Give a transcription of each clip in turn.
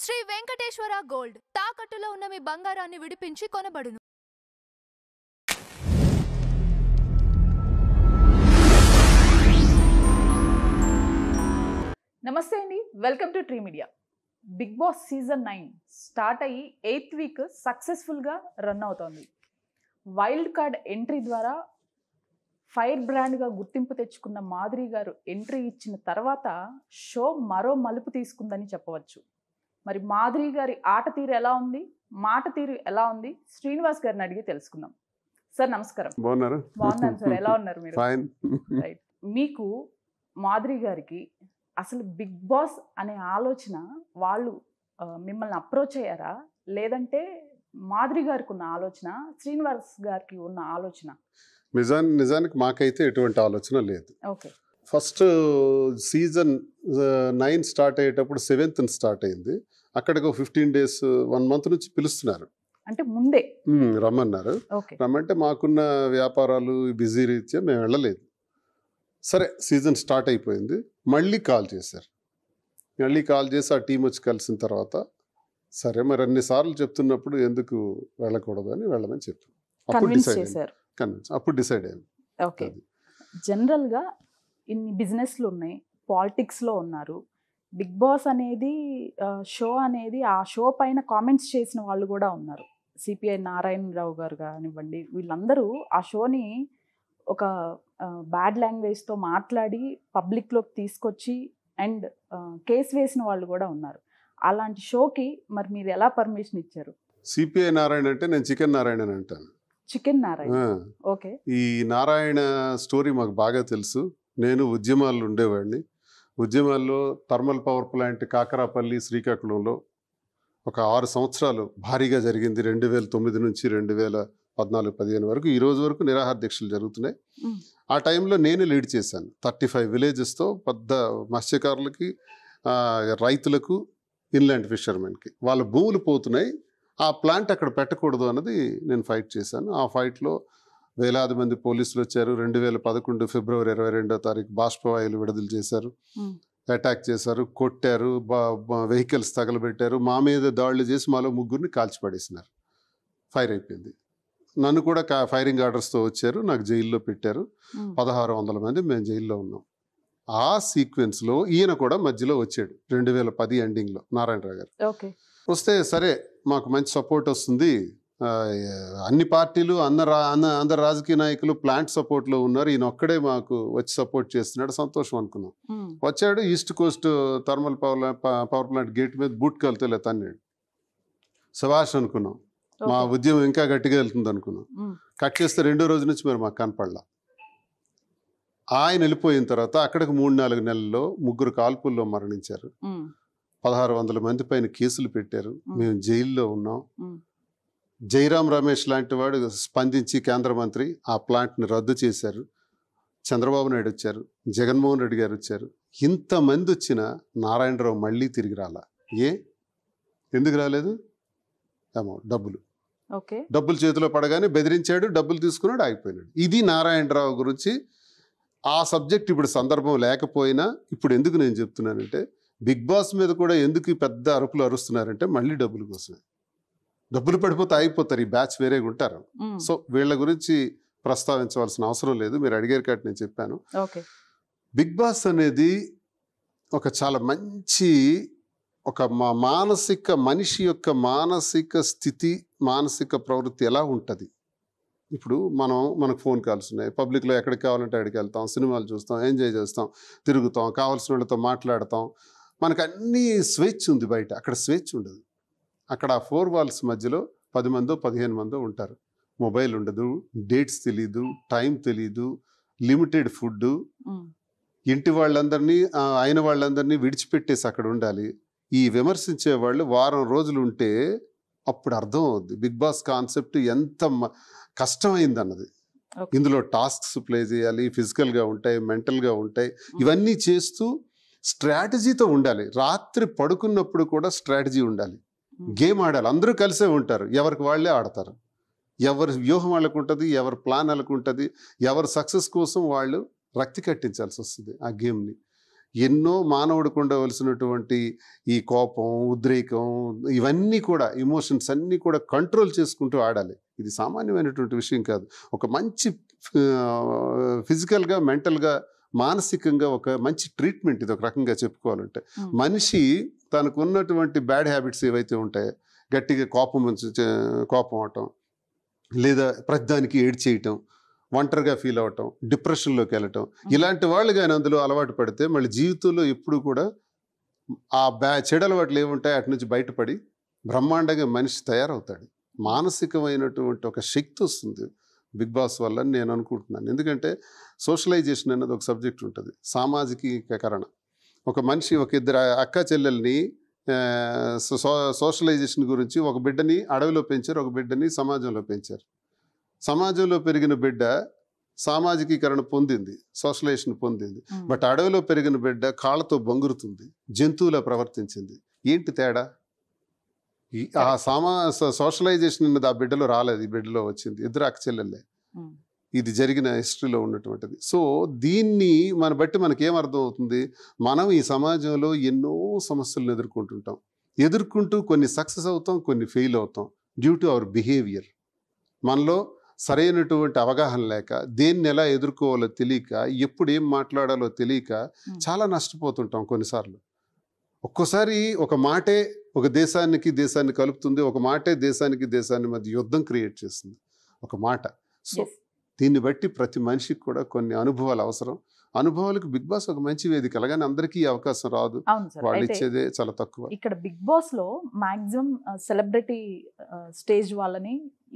Shri Venkateswara gold తాకట్టులో ఉన్న మీ బంగారాన్ని విడిపించి కొనబడును. నమస్తే అండి, welcome to tree media. Big boss season 9 start అయ్యి 8th వీక్ సక్సెస్ఫుల్గా రన్ అవుతోంది. వైల్డ్ కార్డ్ ఎంట్రీ ద్వారా ఫైర్ బ్రాండ్గా గుర్తింపు తెచ్చుకున్న మాధురి గారు ఎంట్రీ ఇచ్చిన తర్వాత షో మరో మలుపు తీసుకుందని చెప్పవచ్చు. మరి మాధురి గారి ఆట తీరు ఎలా ఉంది, మాట తీరు ఎలా ఉంది, శ్రీనివాస్ గారిని అడిగి తెలుసుకుందాం. సార్ నమస్కారం. బాగున్నాను సార్, ఎలా ఉన్నారు మీరు? రైట్. మీకు మాధురి గారికి అసలు బిగ్ బాస్ అనే ఆలోచన వాళ్ళు మిమ్మల్ని అప్రోచ్ అయ్యారా, లేదంటే మాధురి గారికి ఉన్న ఆలోచన, శ్రీనివాస్ గారికి ఉన్న ఆలోచన? నిజానికి మాకైతే ఎటువంటి ఆలోచన లేదు. ఓకే. ఫస్ట్ సీజన్ 9 స్టార్ట్ అయ్యేటప్పుడు 7th స్టార్ట్ అయింది. అక్కడికి 15 days 1 month నుంచి పిలుస్తున్నారు, అంటే ముందే రమ్మన్నారు. ఓకే. రమ్మంటే మాకున్న వ్యాపారాలు బిజీ రీత్యా మేము వెళ్ళలేదు. సరే, సీజన్ స్టార్ట్ అయిపోయింది. మళ్ళీ కాల్ చేశారు. మళ్ళీ కాల్ చేసి ఆ టీం వచ్చి కలిసిన తర్వాత సరే మరి అన్నిసార్లు చెప్తున్నప్పుడు ఎందుకు వెళ్ళకూడదు అని వెళ్ళమని చెప్పాను. అప్పుడు డిసైడ్ అయ్యాను. ఓకే. జనరల్గా ఇన్ని బిజినెస్లు ఉన్నాయి, పాలిటిక్స్లో ఉన్నారు. బిగ్ బాస్ అనేది షో అనేది ఆ షో పైన కామెంట్స్ చేసిన వాళ్ళు కూడా ఉన్నారు. సిపిఐ నారాయణరావు గారు కానివ్వండి, వీళ్ళందరూ ఆ షోని ఒక బ్యాడ్ లాంగ్వేజ్తో మాట్లాడి పబ్లిక్లోకి తీసుకొచ్చి అండ్ కేసు వేసిన వాళ్ళు కూడా ఉన్నారు. అలాంటి షోకి మరి మీరు ఎలా పర్మిషన్ ఇచ్చారు? సిపిఐ నారాయణ అంటే నేను చికెన్ నారాయణ అని అంటాను. చికెన్ నారాయణ. ఓకే. ఈ నారాయణ స్టోరీ మాకు బాగా తెలుసు. నేను ఉద్యమాల్లో ఉండేవాడిని. ఉద్యమాల్లో థర్మల్ పవర్ ప్లాంట్ కాకరాపల్లి శ్రీకాకుళంలో ఒక 6 సంవత్సరాలు భారీగా జరిగింది. 2009 నుంచి 2014-15 వరకు ఈ రోజు వరకు నిరాహార దీక్షలు జరుగుతున్నాయి. ఆ టైంలో నేను లీడ్ చేశాను. 35 విలేజెస్తో పెద్ద మత్స్యకారులకి, రైతులకు, ఇన్లాండ్ ఫిషర్మెన్కి వాళ్ళ భూములు పోతున్నాయి. ఆ ప్లాంట్ అక్కడ పెట్టకూడదు అన్నది నేను ఫైట్ చేశాను. ఆ ఫైట్లో వేలాది మంది పోలీసులు వచ్చారు. 2011 ఫిబ్రవరి 22వ తారీఖు బాష్పవాయువులు విడుదల చేశారు, అటాక్ చేశారు, కొట్టారు, వెహికల్స్ తగలబెట్టారు, మా మీద దాడులు చేసి మాలో 3 కాల్చిపడేసినారు. ఫైర్ అయిపోయింది. నన్ను కూడా ఫైరింగ్ ఆర్డర్స్తో వచ్చారు, నాకు జైల్లో పెట్టారు. 1600 మంది మేము జైల్లో ఉన్నాం. ఆ సీక్వెన్స్లో ఈయన కూడా మధ్యలో వచ్చాడు 2010 ఎండింగ్లో, నారాయణరావు గారు. ఓకే. వస్తే సరే మాకు మంచి సపోర్ట్ వస్తుంది, అన్ని పార్టీలు అందరు రాజకీయ నాయకులు ప్లాంట్ సపోర్ట్లో ఉన్నారు, ఈయన ఒక్కడే మాకు వచ్చి సపోర్ట్ చేస్తున్నాడు, సంతోషం అనుకున్నాం. వచ్చాడు, east Coast thermal power plant gate మీద బూట్ కాలుతో తన్నాడు. శభాష్ అనుకున్నాం, మా ఉద్యమం ఇంకా గట్టిగా వెళ్తుంది అనుకున్నాం. కట్ చేస్తే 2వ రోజు నుంచి మరి మాకు కనపడలా. ఆయన వెళ్ళిపోయిన తర్వాత అక్కడికి 3-4 నెలల్లో 3 కాల్పుల్లో మరణించారు. 1600 మంది పైన కేసులు పెట్టారు. మేము జైల్లో ఉన్నాం. జైరాం రమేష్ లాంటి వాడు స్పందించి కేంద్ర మంత్రి ఆ ప్లాంట్ని రద్దు చేశారు. చంద్రబాబు నాయుడు వచ్చారు, జగన్మోహన్ రెడ్డి గారు వచ్చారు. ఇంతమంది వచ్చిన నారాయణరావు మళ్ళీ తిరిగి రాలా. ఎందుకు రాలేదు? డబ్బులు. డబ్బులు చేతిలో పడగానే బెదిరించాడు, డబ్బులు తీసుకున్నాడు, ఆగిపోయినాడు. ఇది నారాయణరావు గురించి. ఆ సబ్జెక్ట్ ఇప్పుడు సందర్భం లేకపోయినా ఇప్పుడు ఎందుకు నేను చెప్తున్నానంటే, బిగ్ బాస్ మీద కూడా ఎందుకు పెద్ద అరుపులు అరుస్తున్నారంటే మళ్ళీ డబ్బుల కోసమే. డబ్బులు పడిపోతే ఆగిపోతారు, ఈ బ్యాచ్ వేరేగా ఉంటారు. సో వీళ్ళ గురించి ప్రస్తావించవలసిన అవసరం లేదు. మీరు అడిగారు కాబట్టి నేను చెప్పాను. బిగ్ బాస్ అనేది ఒక చాలా మంచి ఒక మనిషి యొక్క మానసిక స్థితి, మానసిక ప్రవృత్తి ఎలా ఉంటుంది. ఇప్పుడు మనకు ఫోన్ కాల్స్ ఉన్నాయి, పబ్లిక్లో ఎక్కడికి కావాలంటే అక్కడికి వెళ్తాం, సినిమాలు చూస్తాం, ఎంజాయ్ చేస్తాం, తిరుగుతాం, కావాల్సిన వాళ్ళతో మాట్లాడతాం. మనకు అన్నీ స్వేచ్ఛ ఉంది. బయట అక్కడ స్వేచ్ఛ ఉండదు. అక్కడ 4 walls మధ్యలో 10 మందో 15 మందో ఉంటారు. మొబైల్ ఉండదు, డేట్స్ తెలీదు, టైం తెలీదు, లిమిటెడ్ ఫుడ్. ఇంటి వాళ్ళందరినీ అయిన వాళ్ళందరినీ విడిచిపెట్టేసి అక్కడ ఉండాలి. ఈ విమర్శించే వాళ్ళు వారం రోజులు ఉంటే అప్పుడు అర్థం అవుద్ది బిగ్ బాస్ కాన్సెప్ట్ ఎంత కష్టమైంది అన్నది. ఇందులో టాస్క్స్ ప్లే చేయాలి, ఫిజికల్గా ఉంటాయి, మెంటల్గా ఉంటాయి. ఇవన్నీ చేస్తూ స్ట్రాటజీతో ఉండాలి. రాత్రి పడుకున్నప్పుడు కూడా స్ట్రాటజీ ఉండాలి, గేమ్ ఆడాలి. అందరూ కలిసే ఉంటారు, ఎవరికి వాళ్ళే ఆడతారు. ఎవరి వ్యూహం వాళ్ళకు ఉంటుంది, ఎవరి ప్లాన్ వాళ్ళకు ఉంటుంది, ఎవరి సక్సెస్ కోసం వాళ్ళు రక్తి కట్టించాల్సి వస్తుంది ఆ గేమ్ని. ఎన్నో మానవుడికి ఉండవలసినటువంటి ఈ కోపం, ఉద్రేకం, ఇవన్నీ కూడా ఎమోషన్స్ అన్నీ కూడా కంట్రోల్ చేసుకుంటూ ఆడాలి. ఇది సామాన్యమైనటువంటి విషయం కాదు. ఒక మంచి ఫిజికల్గా, మెంటల్గా, మానసికంగా ఒక మంచి ట్రీట్మెంట్ ఇది, ఒక రకంగా చెప్పుకోవాలంటే. మనిషి తనకు ఉన్నటువంటి బ్యాడ్ హ్యాబిట్స్ ఏవైతే ఉంటాయో, గట్టిగా కోపం అవటం, లేదా ప్రతిదానికి ఏడ్చేయటం, ఒంటరిగా ఫీల్ అవ్వటం, డిప్రెషన్లోకి వెళ్ళటం, ఇలాంటి వాళ్ళు కానీ అందులో అలవాటు పడితే మళ్ళీ జీవితంలో ఎప్పుడు కూడా ఆ చెడు అలవాట్లు ఏముంటాయి అటు నుంచి బయటపడి బ్రహ్మాండంగా మనిషి తయారవుతాడు. మానసికమైనటువంటి ఒక శక్తి వస్తుంది బిగ్ బాస్ వల్ల నేను అనుకుంటున్నాను. ఎందుకంటే సోషలైజేషన్ అనేది ఒక సబ్జెక్ట్ ఉంటుంది, సామాజికీకరణ. ఒక మనిషి ఒక ఇద్దరు అక్క చెల్లెల్ని సోషలైజేషన్ గురించి, ఒక బిడ్డని అడవిలో పెంచారు, ఒక బిడ్డని సమాజంలో పెంచారు. సమాజంలో పెరిగిన బిడ్డ సామాజికీకరణ పొందింది, సోషలైజేషన్ పొందింది. బట్ అడవిలో పెరిగిన బిడ్డ కాళ్ళతో బొంగురుతుంది, జంతువులా ప్రవర్తించింది. ఏంటి తేడా? ఆ సోషలైజేషన్ అనేది ఆ బిడ్డలో రాలేదు, ఈ బిడ్డలో వచ్చింది. ఇద్దరు అక్క చెల్లెళ్ళే. ఇది జరిగిన హిస్టరీలో ఉన్నటువంటిది. సో దీన్ని మన బట్టి మనకేమర్థం అవుతుంది? మనం ఈ సమాజంలో ఎన్నో సమస్యలను ఎదుర్కొంటూ కొన్ని సక్సెస్ అవుతాం, కొన్ని ఫెయిల్ అవుతాం డ్యూ టు అవర్ బిహేవియర్. మనలో సరైనటువంటి అవగాహన లేక, దేన్ని ఎలా ఎదుర్కోవాలో తెలియక, ఎప్పుడు ఏం మాట్లాడాలో తెలియక చాలా నష్టపోతుంటాం కొన్నిసార్లు. ఒక్కోసారి ఒక మాటే ఒక దేశాన్ని కలుపుతుంది, ఒక మాటే దేశాన్ని మధ్య యుద్ధం క్రియేట్ చేస్తుంది, ఒక మాట. సో దీన్ని బట్టి ప్రతి మనిషికి కూడా కొన్ని అనుభవాలు అవసరం. అనుభవాలకు బిగ్ బాస్ ఒక మంచి వేదిక, అలాగని అందరికీ అవకాశం రాదు, వాళ్ళు ఇచ్చేదే చాలా తక్కువ. ఇక్కడ బిగ్ బాస్ లో మాక్సిమం సెలబ్రిటీ స్టేజ్ వాళ్ళని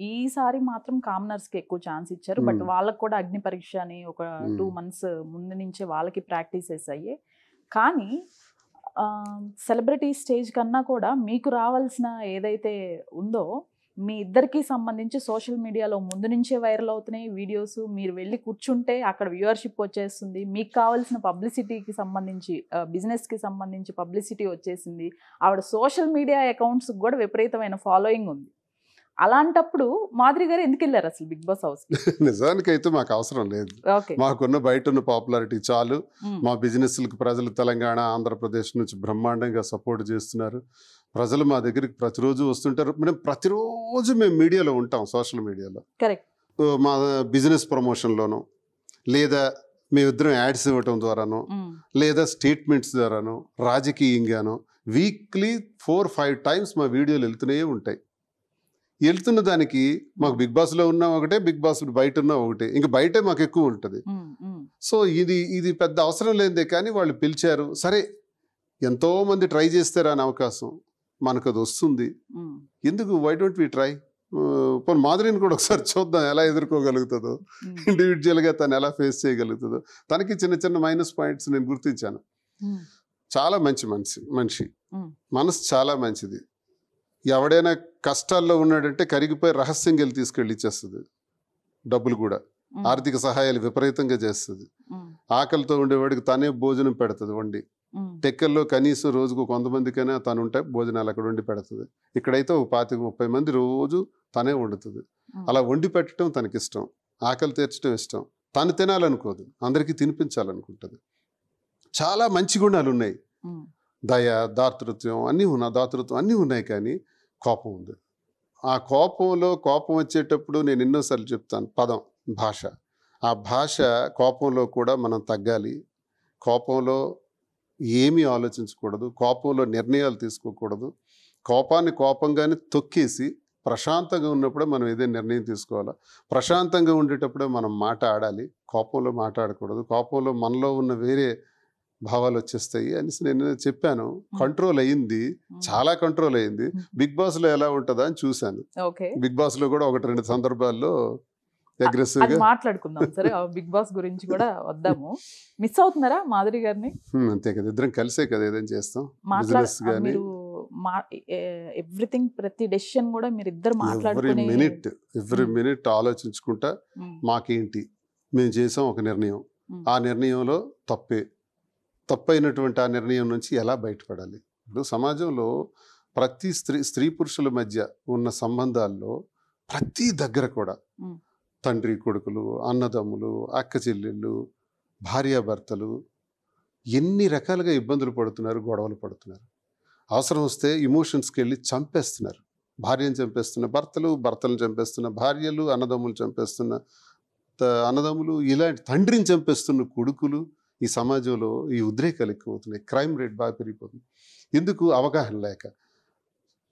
ఈసారి మాత్రం కామనర్స్ కి ఎక్కువ ఛాన్స్ ఇచ్చారు. బట్ వాళ్ళకు కూడా అగ్ని పరీక్ష అని ఒక 2 months ముందు నుంచే వాళ్ళకి ప్రాక్టీసెస్ అయ్యాయి. కానీ సెలబ్రిటీ స్టేజ్ కన్నా కూడా మీకు రావాల్సిన ఏదైతే ఉందో, మీ ఇద్దరికి సంబంధించి సోషల్ మీడియాలో ముందు నుంచే వైరల్ అవుతున్నాయి వీడియోస్. మీరు వెళ్ళి కూర్చుంటే అక్కడ వ్యూవర్షిప్ వచ్చేస్తుంది, మీకు కావాల్సిన పబ్లిసిటీకి సంబంధించి, బిజినెస్కి సంబంధించి పబ్లిసిటీ వచ్చేసింది. ఆవిడ సోషల్ మీడియా అకౌంట్స్కి కూడా విపరీతమైన ఫాలోయింగ్ ఉంది. అలాంటప్పుడు మాధురి గారు ఎందుకు వెళ్ళారు అసలు బిగ్ బాస్ హౌస్? నిజానికైతే మాకు అవసరం లేదు, మాకున్న బయట ఉన్న పాపులారిటీ చాలు. మా బిజినెస్లకు ప్రజలు తెలంగాణ, ఆంధ్రప్రదేశ్ నుంచి బ్రహ్మాండంగా సపోర్ట్ చేస్తున్నారు. ప్రజలు మా దగ్గరికి ప్రతిరోజు వస్తుంటారు. ప్రతిరోజు మేము మీడియాలో ఉంటాం, సోషల్ మీడియాలో. కరెక్ట్. మా బిజినెస్ ప్రమోషన్లోనూ, లేదా మేమిద్దరం యాడ్స్ ఇవ్వటం ద్వారానో, లేదా స్టేట్మెంట్స్ ద్వారానో, రాజకీయంగానో వీక్లీ 4-5 times మా వీడియోలు వెళ్తూనే ఉంటాయి. వెళ్తున్న దానికి మాకు బిగ్ బాస్లో ఉన్నా ఒకటే, బిగ్ బాస్ బయట ఉన్నా ఒకటే, ఇంకా బయటే మాకు ఎక్కువ ఉంటుంది. సో ఇది పెద్ద అవసరం లేదే. కానీ వాళ్ళు పిలిచారు, సరే ఎంతో మంది ట్రై చేస్తారు అని అవకాశం మనకు అది వస్తుంది. ఎందుకు వై డోంట్ వి ట్రై? పోనీ మాధురిని కూడా ఒకసారి చూద్దాం ఎలా ఎదుర్కోగలుగుతుందో, ఇండివిజువల్గా తను ఎలా ఫేస్ చేయగలుగుతుందో. తనకి చిన్న చిన్న మైనస్ పాయింట్స్ నేను గుర్తించాను. చాలా మంచి మనిషి, మనసు చాలా మంచిది. ఎవడైనా కష్టాల్లో ఉన్నాడంటే కరిగిపోయి రహస్యంగా వెళ్ళి తీసుకెళ్ళి ఇచ్చేస్తుంది డబ్బులు కూడా. ఆర్థిక సహాయాలు విపరీతంగా చేస్తుంది. ఆకలితో ఉండేవాడికి తనే భోజనం పెడుతుంది వండి. టెక్కల్లో కనీసం రోజుకు 100 మందికైనా తను ఉంటే భోజనాలు అక్కడ వండి పెడుతుంది. ఇక్కడైతే ఒక 25-30 మంది రోజు తనే వండుతుంది. అలా వండి పెట్టడం తనకిష్టం, ఆకలి తీర్చడం ఇష్టం. తను తినాలనుకోదు, అందరికీ తినిపించాలనుకుంటుంది. చాలా మంచి గుణాలు ఉన్నాయి, దయ, దాతృత్వం అన్నీ ఉన్నాయి. కానీ కోపం ఉంది. ఆ కోపం వచ్చేటప్పుడు నేను ఎన్నోసార్లు చెప్తాను, పదం, భాష. ఆ భాష, కోపంలో కూడా మనం తగ్గాలి. కోపంలో ఏమీ ఆలోచించకూడదు, కోపంలో నిర్ణయాలు తీసుకోకూడదు. కోపాన్ని కోపంగానే తొక్కేసి ప్రశాంతంగా ఉన్నప్పుడే మనం ఏదైనా నిర్ణయం తీసుకోవాలా. ప్రశాంతంగా ఉండేటప్పుడే మనం మాట ఆడాలి, కోపంలో మాట్లాడకూడదు. కోపంలో మనలో ఉన్న వేరే భావాలు వచ్చేస్తాయి అనేసి నేను చెప్పాను. కంట్రోల్ అయ్యింది, చాలా కంట్రోల్ అయ్యింది. బిగ్ బాస్లో ఎలా ఉంటుందా అని చూశాను. బిగ్ బాస్లో కూడా 1-2 సందర్భాల్లో అగ్రెసివ్ గా మాట్లాడుకుందాం. సరే, బిగ్ బాస్ గురించి కూడా వద్దాము. మిస్ అవుతున్నారా మాధురి గారిని? అంతే కదా, ఇద్దరం కలిసే కదా ఏదైనా చేస్తాం. బిజినెస్ గానీ ఎవ్రీథింగ్, ప్రతి డెసిషన్ కూడా మీరు ఇద్దరు మాట్లాడుకుని ఎవ్రీ మినిట్ ఆలోచించుకుంటా మాకేంటి, మేము చేసాం ఒక నిర్ణయం, ఆ నిర్ణయంలో తప్పైనటువంటి ఆ నిర్ణయం నుంచి ఎలా బయటపడాలి. ఇప్పుడు సమాజంలో ప్రతి స్త్రీ పురుషుల మధ్య ఉన్న సంబంధాల్లో ప్రతి దగ్గర కూడా తండ్రి కొడుకులు, అన్నదమ్ములు, అక్క చెల్లెళ్ళు, భార్యాభర్తలు, ఎన్ని రకాలుగా ఇబ్బందులు పడుతున్నారు, గొడవలు పడుతున్నారు. అవసరం వస్తే ఇమోషన్స్కి వెళ్ళి చంపేస్తున్నారు. భార్యను చంపేస్తున్న భర్తలు, భర్తలను చంపేస్తున్న భార్యలు, అన్నదమ్ములు చంపేస్తున్న అన్నదమ్ములు, ఇలాంటి తండ్రిని చంపేస్తున్న కొడుకులు. ఈ సమాజంలో ఈ ఉద్రేకాలు ఎక్కువవుతున్నాయి. క్రైమ్ రేట్ బాగా పెరిగిపోతుంది. ఎందుకు? అవగాహన లేక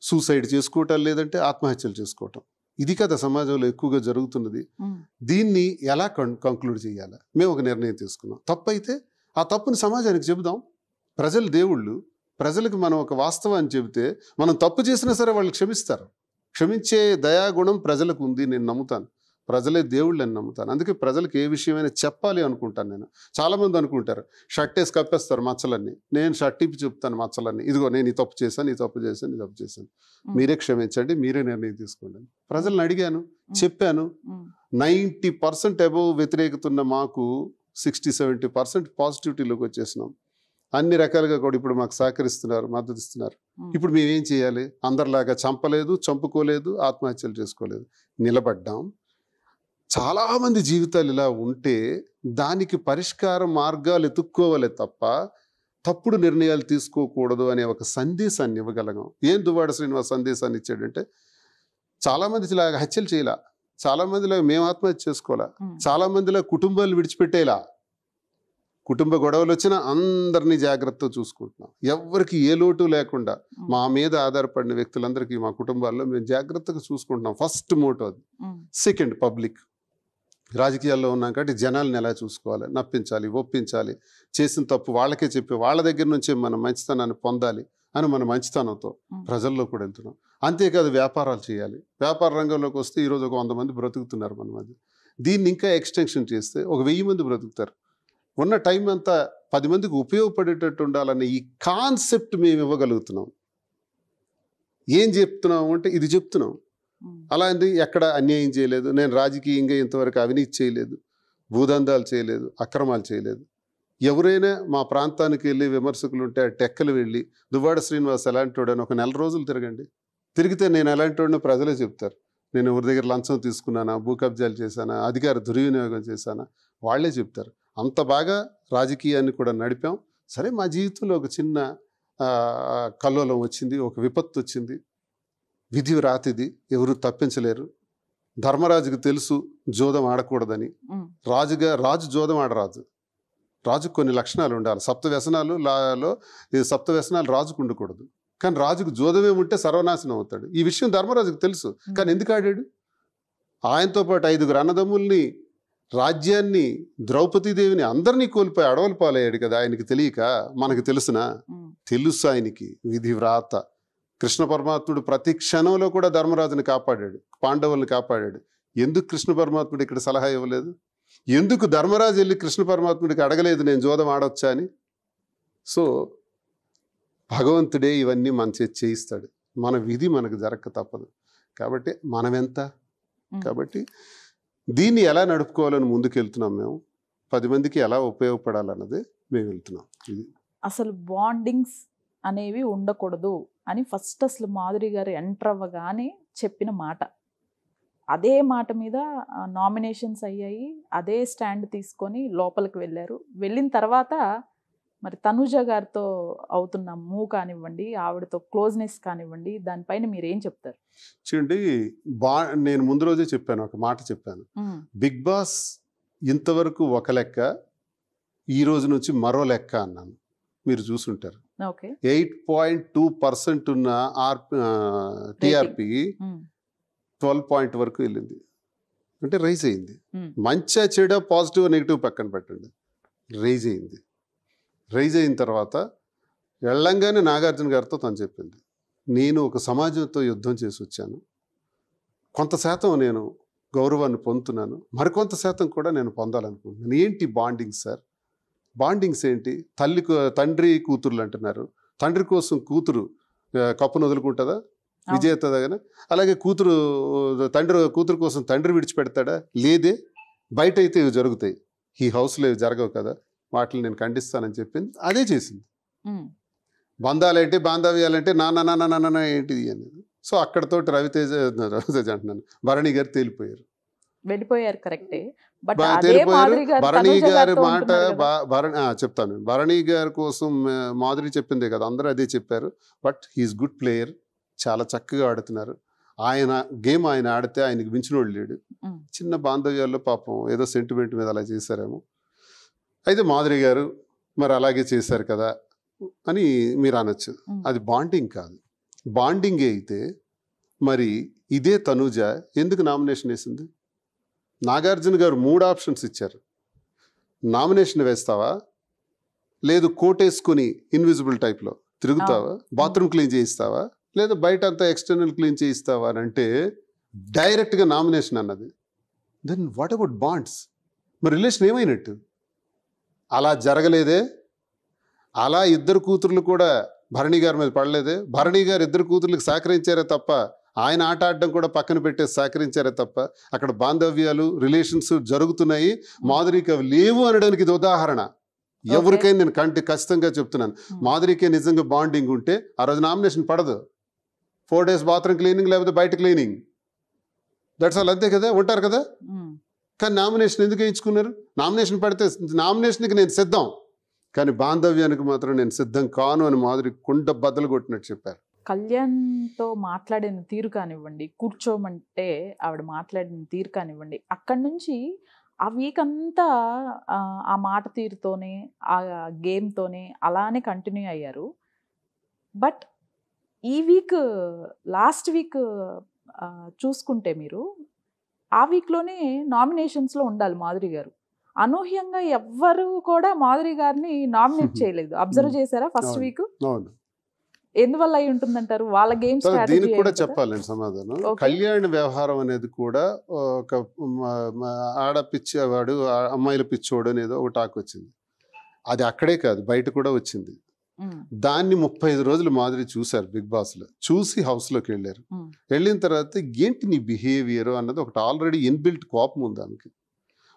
సూసైడ్ చేసుకోవటం, లేదంటే ఆత్మహత్యలు చేసుకోవటం. ఇది కదా సమాజంలో ఎక్కువగా జరుగుతున్నది. దీన్ని ఎలా కంక్లూడ్ చేయాలి? మేము ఒక నిర్ణయం తీసుకున్నాం. తప్పు అయితే ఆ తప్పుని సమాజానికి చెబుదాం. ప్రజలు దేవుళ్ళు. ప్రజలకు మనం ఒక వాస్తవాన్ని చెబితే మనం తప్పు చేసినా సరే వాళ్ళు క్షమిస్తారు. క్షమించే దయాగుణం ప్రజలకు ఉంది. నేను నమ్ముతాను. ప్రజలే దేవుళ్ళు అని నమ్ముతాను. అందుకే ప్రజలకు ఏ విషయమైనా చెప్పాలి అనుకుంటాను నేను. చాలామంది అనుకుంటారు షర్ట్ వేసి కప్పేస్తారు మచ్చలన్నీ. నేను షర్ట్ ఇప్పి చెప్తాను మచ్చలన్నీ. ఇదిగో నేను ఈ తప్పు చేశాను, ఈ తప్పు చేశాను, ఈ తప్పు చేశాను. మీరే క్షమించండి, మీరే నిర్ణయం తీసుకోండి. ప్రజలను అడిగాను, చెప్పాను. 90% అబోవ్ వ్యతిరేకత ఉన్న మాకు 60-70% పాజిటివిటీలోకి వచ్చేసినాం. అన్ని రకాలుగా కూడా ఇప్పుడు మాకు సహకరిస్తున్నారు, మద్దతు ఇస్తున్నారు. ఇప్పుడు మేమేం చేయాలి? అందరిలాగా చంపలేదు, చంపుకోలేదు, ఆత్మహత్యలు చేసుకోలేదు, నిలబడ్డాం. చాలామంది జీవితాలు ఇలా ఉంటే దానికి పరిష్కార మార్గాలు ఎత్తుక్కోవాలి తప్ప తప్పుడు నిర్ణయాలు తీసుకోకూడదు అనే ఒక సందేశాన్ని ఇవ్వగలగం. ఏం దువ్వాడ శ్రీనివాస్ సందేశాన్ని ఇచ్చాడంటే, చాలామంది ఇలాగ హత్యలు చేయలా, చాలామందిలో మేము ఆత్మహత్య చేసుకోవాలా, చాలామందిలో కుటుంబాలు విడిచిపెట్టేలా, కుటుంబ గొడవలు వచ్చినా అందరినీ జాగ్రత్తగా చూసుకుంటున్నాం. ఎవరికి ఏ లోటు లేకుండా మా మీద ఆధారపడిన వ్యక్తులందరికీ మా కుటుంబాల్లో మేము జాగ్రత్తగా చూసుకుంటున్నాం. ఫస్ట్ మోటో అది. Second, public. రాజకీయాల్లో ఉన్నాం కాబట్టి జనాలను ఎలా చూసుకోవాలి, నప్పించాలి, ఒప్పించాలి, చేసిన తప్పు వాళ్ళకే చెప్పి వాళ్ళ దగ్గర నుంచే మనం మంచితనాన్ని పొందాలి అని మన మంచితనంతో ప్రజల్లో కూడా వెళ్తున్నాం. అంతేకాదు వ్యాపారాలు చేయాలి. వ్యాపార రంగంలోకి వస్తే ఈరోజు ఒక 100 మంది బ్రతుకుతున్నారు మన మధ్య. దీన్ని ఇంకా ఎక్స్టెన్షన్ చేస్తే ఒక 1000 మంది బ్రతుకుతారు. ఉన్న టైం అంతా 10 మందికి ఉపయోగపడేటట్టు ఉండాలనే ఈ కాన్సెప్ట్ మేము ఇవ్వగలుగుతున్నాం. ఏం చెప్తున్నాం అంటే ఇది చెప్తున్నాం. అలాంటి ఎక్కడ అన్యాయం చేయలేదు, నేను రాజకీయంగా ఇంతవరకు అవినీతి చేయలేదు, భూదందాలు చేయలేదు, అక్రమాలు చేయలేదు. ఎవరైనా మా ప్రాంతానికి వెళ్ళి విమర్శకులు ఉంటే ఆ టెక్కలు వెళ్ళి దువ్వాడ శ్రీనివాస్ ఎలాంటి వాడని ఒక 4 రోజులు తిరగండి. తిరిగితే నేను ఎలాంటి వాడినో ప్రజలే చెప్తారు. నేను ఎవరి దగ్గర లంచం తీసుకున్నానా, భూ కబ్జాలు చేశానా, అధికార దుర్వినియోగం చేశానా, వాళ్ళే చెప్తారు. అంత బాగా రాజకీయాన్ని కూడా నడిపాం. సరే, మా జీవితంలో ఒక చిన్న కల్లోలం వచ్చింది, ఒక విపత్తు వచ్చింది. విధి రాతిది, ఎవరు తప్పించలేరు. ధర్మరాజుకు తెలుసు జోదం ఆడకూడదని. రాజు జోదం ఆడరాజు. రాజుకు కొన్ని లక్షణాలు ఉండాలి. సప్త వ్యసనాలు రాజుకు ఉండకూడదు. కానీ రాజుకు జోదమే ఉంటే సర్వనాశనం అవుతాడు. ఈ విషయం ధర్మరాజుకు తెలుసు. కానీ ఎందుకు ఆడాడు? ఆయనతో పాటు 5 అన్నదమ్ముల్ని, రాజ్యాన్ని, ద్రౌపదీదేవిని అందరినీ కోల్పోయి అడవులు పాలయ్యాడు కదా. ఆయనకి తెలియక? మనకు తెలుసునా? తెలుసు ఆయనకి విధి వ్రాత. కృష్ణ పరమాత్ముడు ప్రతి క్షణంలో కూడా ధర్మరాజుని కాపాడాడు, పాండవుల్ని కాపాడాడు. ఎందుకు కృష్ణ పరమాత్ముడు ఇక్కడ సలహా ఇవ్వలేదు? ఎందుకు ధర్మరాజు వెళ్ళి కృష్ణ పరమాత్ముడికి అడగలేదు నేను జోదం ఆడొచ్చా అని? సో భగవంతుడే ఇవన్నీ మన చేయిస్తాడు. మన విధి మనకు జరగక తప్పదు. కాబట్టి మనమెంత? కాబట్టి దీన్ని ఎలా నడుపుకోవాలని ముందుకెళ్తున్నాం మేము. 10 మందికి ఎలా ఉపయోగపడాలన్నది మేము వెళ్తున్నాం. ఇది అసలు బాండింగ్స్ అనేవి ఉండకూడదు అని ఫస్ట్ అసలు మాధురి గారు ఎంటర్ అవ్వగానే చెప్పిన మాట. అదే మాట మీద నామినేషన్స్ అయ్యాయి. అదే స్టాండ్ తీసుకొని లోపలికి వెళ్ళారు. వెళ్ళిన తర్వాత మరి తనుజ గారితో అవుతున్న మూవ్ కానివ్వండి, ఆవిడతో క్లోజ్నెస్ కానివ్వండి, దానిపైన మీరు ఏం చెప్తారు? చూడండి, నేను ముందు రోజే చెప్పాను, ఒక మాట చెప్పాను. బిగ్ బాస్ ఇంతవరకు ఒక లెక్క, ఈ రోజు నుంచి మరో లెక్క అన్నాను. మీరు చూసుంటారు. 8.2% ఉన్న టీఆర్పీ 12 పాయింట్ వరకు వెళ్ళింది. అంటే రైజ్ అయింది. మంచి చెడ, పాజిటివ్ నెగిటివ్ పక్కన పెట్టండి, రైజ్ అయింది. రైజ్ అయిన తర్వాత వెళ్ళంగానే నాగార్జున గారితో తను చెప్పింది, నేను ఒక సమాజంతో యుద్ధం చేసి వచ్చాను. కొంత శాతం నేను గౌరవాన్ని పొందుతున్నాను, మరికొంత శాతం కూడా నేను పొందాలనుకుంటున్నాను. ఏంటి బాండింగ్ సార్? బాండింగ్స్ ఏంటి? తండ్రి కూతుర్లు అంటున్నారు. తండ్రి కోసం కూతురు కప్పును వదులుకుంటుందా? విజేతగా. అలాగే కూతురు కోసం తండ్రి విడిచిపెడతాడా? లేదే. బయట అయితే ఇవి జరుగుతాయి, ఈ హౌస్లో ఇవి జరగవు కదా, వాటిని నేను ఖండిస్తానని చెప్పింది. అదే చేసింది. బంధాలేంటి, బాంధవ్యాలంటే నాన్న ఏంటిది అనేది. సో అక్కడతోటి రవితేజ అంటున్నాను, భరణి గారు తేలిపోయారు. వెళ్ళిపోయారు కరెక్టే. బట్ బా- అదే తెలిపోయారు. మాధురి గారు భరణి తనూజ గారి గారితో మాట ఉంటున్నారు కదా. చెప్తాను. భరణి గారి కోసం మాధురి చెప్పిందే కదా, అందరూ అదే చెప్పారు. బట్ హీఈస్ గుడ్ ప్లేయర్, చాలా చక్కగా ఆడుతున్నారు. ఆయన గేమ్ ఆయన ఆడితే ఆయనకి మించినోడు లేడు. ఉమ్. చిన్న బాంధవ్యాల్లో పాపం ఏదో సెంటిమెంట్ మీద అలా చేశారేమో. అయితే మాధురి గారు మరి అలాగే చేశారు కదా అని మీరు అనొచ్చు. ఉమ్. అది బాండింగ్ కాదు. బాండింగ్ అయితే మరి ఇదే తనూజ ఎందుకు నామినేషన్ వేసింది? నాగార్జున గారు 3 ఆప్షన్స్ ఇచ్చారు. నామినేషన్ వేస్తావా, లేదు కోటేసుకుని ఇన్విజిబుల్ టైప్లో తిరుగుతావా, బాత్రూమ్ క్లీన్ చేయిస్తావా, లేదా బయట అంతా ఎక్స్టర్నల్ క్లీన్ చేయిస్తావా అని అంటే డైరెక్ట్గా నామినేషన్ అన్నది. Then what about bonds? మరి రిలేషన్ ఏమైనట్టు? అలా జరగలేదే. అలా ఇద్దరు కూతుర్లు కూడా భరణి గారి మీద పడలేదే. భరణి గారు ఇద్దరు కూతుర్లకు సహకరించారే తప్ప, ఆయన ఆట ఆడడం కూడా పక్కన పెట్టేసి సహకరించారే తప్ప, అక్కడ బాంధవ్యాలు రిలేషన్స్ జరుగుతున్నాయి. మాధురికి అవి లేవు అనడానికి ఇది ఉదాహరణ. ఎవరికైనా నేను ఖచ్చితంగా చెప్తున్నాను. మాధురికే నిజంగా బాండింగ్ ఉంటే ఆ రోజు నామినేషన్ పడదు. 4 days బాత్రూమ్ క్లీనింగ్, లేకపోతే బయట క్లీనింగ్, దట్స్ ఆల్. అంతే కదా, ఉంటారు కదా. కానీ నామినేషన్ ఎందుకు వేయించుకున్నారు? నామినేషన్ పడితే నామినేషన్కి నేను సిద్ధం, కానీ బాంధవ్యానికి మాత్రం నేను సిద్ధం కాను అని మాధురి కుండ బద్దలు కొట్టినట్టు చెప్పారు. కళ్యాణ్తో మాట్లాడిన తీరు కానివ్వండి, కూర్చోమంటే ఆవిడ మాట్లాడిన తీరు కానివ్వండి, అక్కడి నుంచి ఆ వీక్ అంతా ఆ మాట తీరుతోనే ఆ గేమ్తోనే అలానే కంటిన్యూ అయ్యారు. బట్ ఈ వీక్ లాస్ట్ వీక్ చూసుకుంటే మీరు ఆ వీక్లోనే నామినేషన్స్లో ఉండాలి మాధురి గారు. అనూహ్యంగా ఎవ్వరు కూడా మాధురి గారిని నామినేట్ చేయలేదు. అబ్జర్వ్ చేశారా ఫస్ట్ వీక్? అవును. ఎందువల్ల అయి ఉంటుందంటారు? వాళ్ళ గేమ్ స్ట్రాటజీ దీనికి కూడా చెప్పాలండి సమాధానం. కళ్యాణ్ వ్యవహారం అనేది కూడా ఒక ఆడపిచ్చేవాడు, అమ్మాయిల పిచ్చోడు అనేది ఒక టాక్ వచ్చింది. అది అక్కడే కాదు, బయట కూడా వచ్చింది. దాన్ని 35 రోజులు మాధురి చూశారు బిగ్ బాస్లో. చూసి హౌస్లోకి వెళ్ళారు. వెళ్ళిన తర్వాత ఏంటి నీ బిహేవియర్ అన్నది ఒకటి ఆల్రెడీ ఇన్బిల్ట్ కోపం ఉంది ఆమెకి.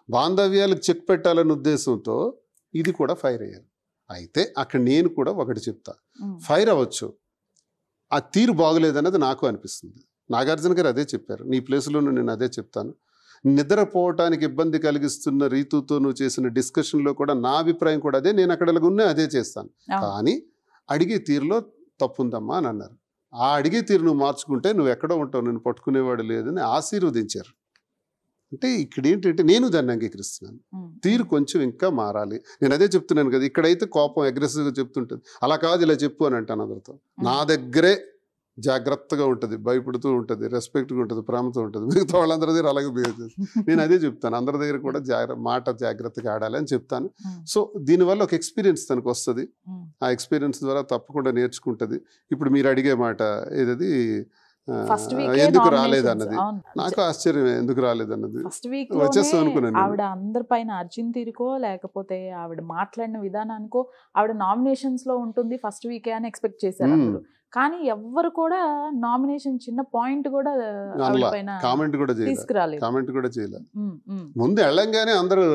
బాంధవ్యాలకు చెక్ పెట్టాలనే ఉద్దేశంతో ఇది కూడా ఫైర్ అయ్యారు. అయితే అక్కడ నేను కూడా ఒకటి చెప్తా, ఫైర్ అవ్వచ్చు, ఆ తీరు బాగోలేదన్నది నాకు అనిపిస్తుంది. నాగార్జున గారు అదే చెప్పారు. నీ ప్లేస్లో నేను అదే చెప్తాను. నిద్రపోవటానికి ఇబ్బంది కలిగిస్తున్న రీతుతో నువ్వు చేసిన డిస్కషన్లో కూడా నా అభిప్రాయం కూడా అదే. నేను అక్కడ ఉన్నా అదే చేస్తాను. కానీ అడిగే తీరులో తప్పుందమ్మా అని అన్నారు. ఆ అడిగే తీరు నువ్వు మార్చుకుంటే నువ్వు ఎక్కడో ఉంటావు, నేను పట్టుకునేవాడు లేదని ఆశీర్వదించారు. అంటే ఇక్కడ ఏంటంటే నేను దాన్ని అంగీకరిస్తున్నాను. తీరు కొంచెం ఇంకా మారాలి. నేను అదే చెప్తున్నాను కదా, ఇక్కడైతే కోపం అగ్రెసివ్గా చెప్తుంటుంది. అలా కాదు, ఇలా చెప్పు అని అంటాను అందరితో. నా దగ్గరే జాగ్రత్తగా ఉంటుంది, భయపడుతూ ఉంటుంది, రెస్పెక్ట్గా ఉంటుంది, ప్రేమతో ఉంటుంది. మిగతా వాళ్ళందరి దగ్గర అలాగే బిహేవ్ చేస్తుంది. నేను అదే చెప్తాను, అందరి దగ్గర కూడా మాట జాగ్రత్తగా ఆడాలి అని చెప్తాను. సో దీనివల్ల ఒక ఎక్స్పీరియన్స్ తనకు వస్తుంది. ఆ ఎక్స్పీరియన్స్ ద్వారా తప్పకుండా నేర్చుకుంటుంది. ఇప్పుడు మీరు అడిగే మాట ఏదది ఎందుకు రాలేదన్నది నాకు ఆశ్చర్యమే. ఎందుకు రాలేదన్నది ఫస్ట్ వీక్ వచ్చేస్తాం అనుకున్నాను. ఆవిడ అందరిపైన అర్జున్ తీరుకో లేకపోతే ఆవిడ మాట్లాడిన విధానానికో ఆవిడ నామినేషన్స్ లో ఉంటుంది ఫస్ట్ వీకే అని ఎక్స్పెక్ట్ చేశారు అందరూ. కానీ ఎవ్వరు కూడా నామినేషన్ చిన్న పాయింట్ కూడా కామెంట్ కూడా తీసుకురాలేదు. కామెంట్ కూడా చేయలేదు. ముందు వెళ్ళంగానే అందరూ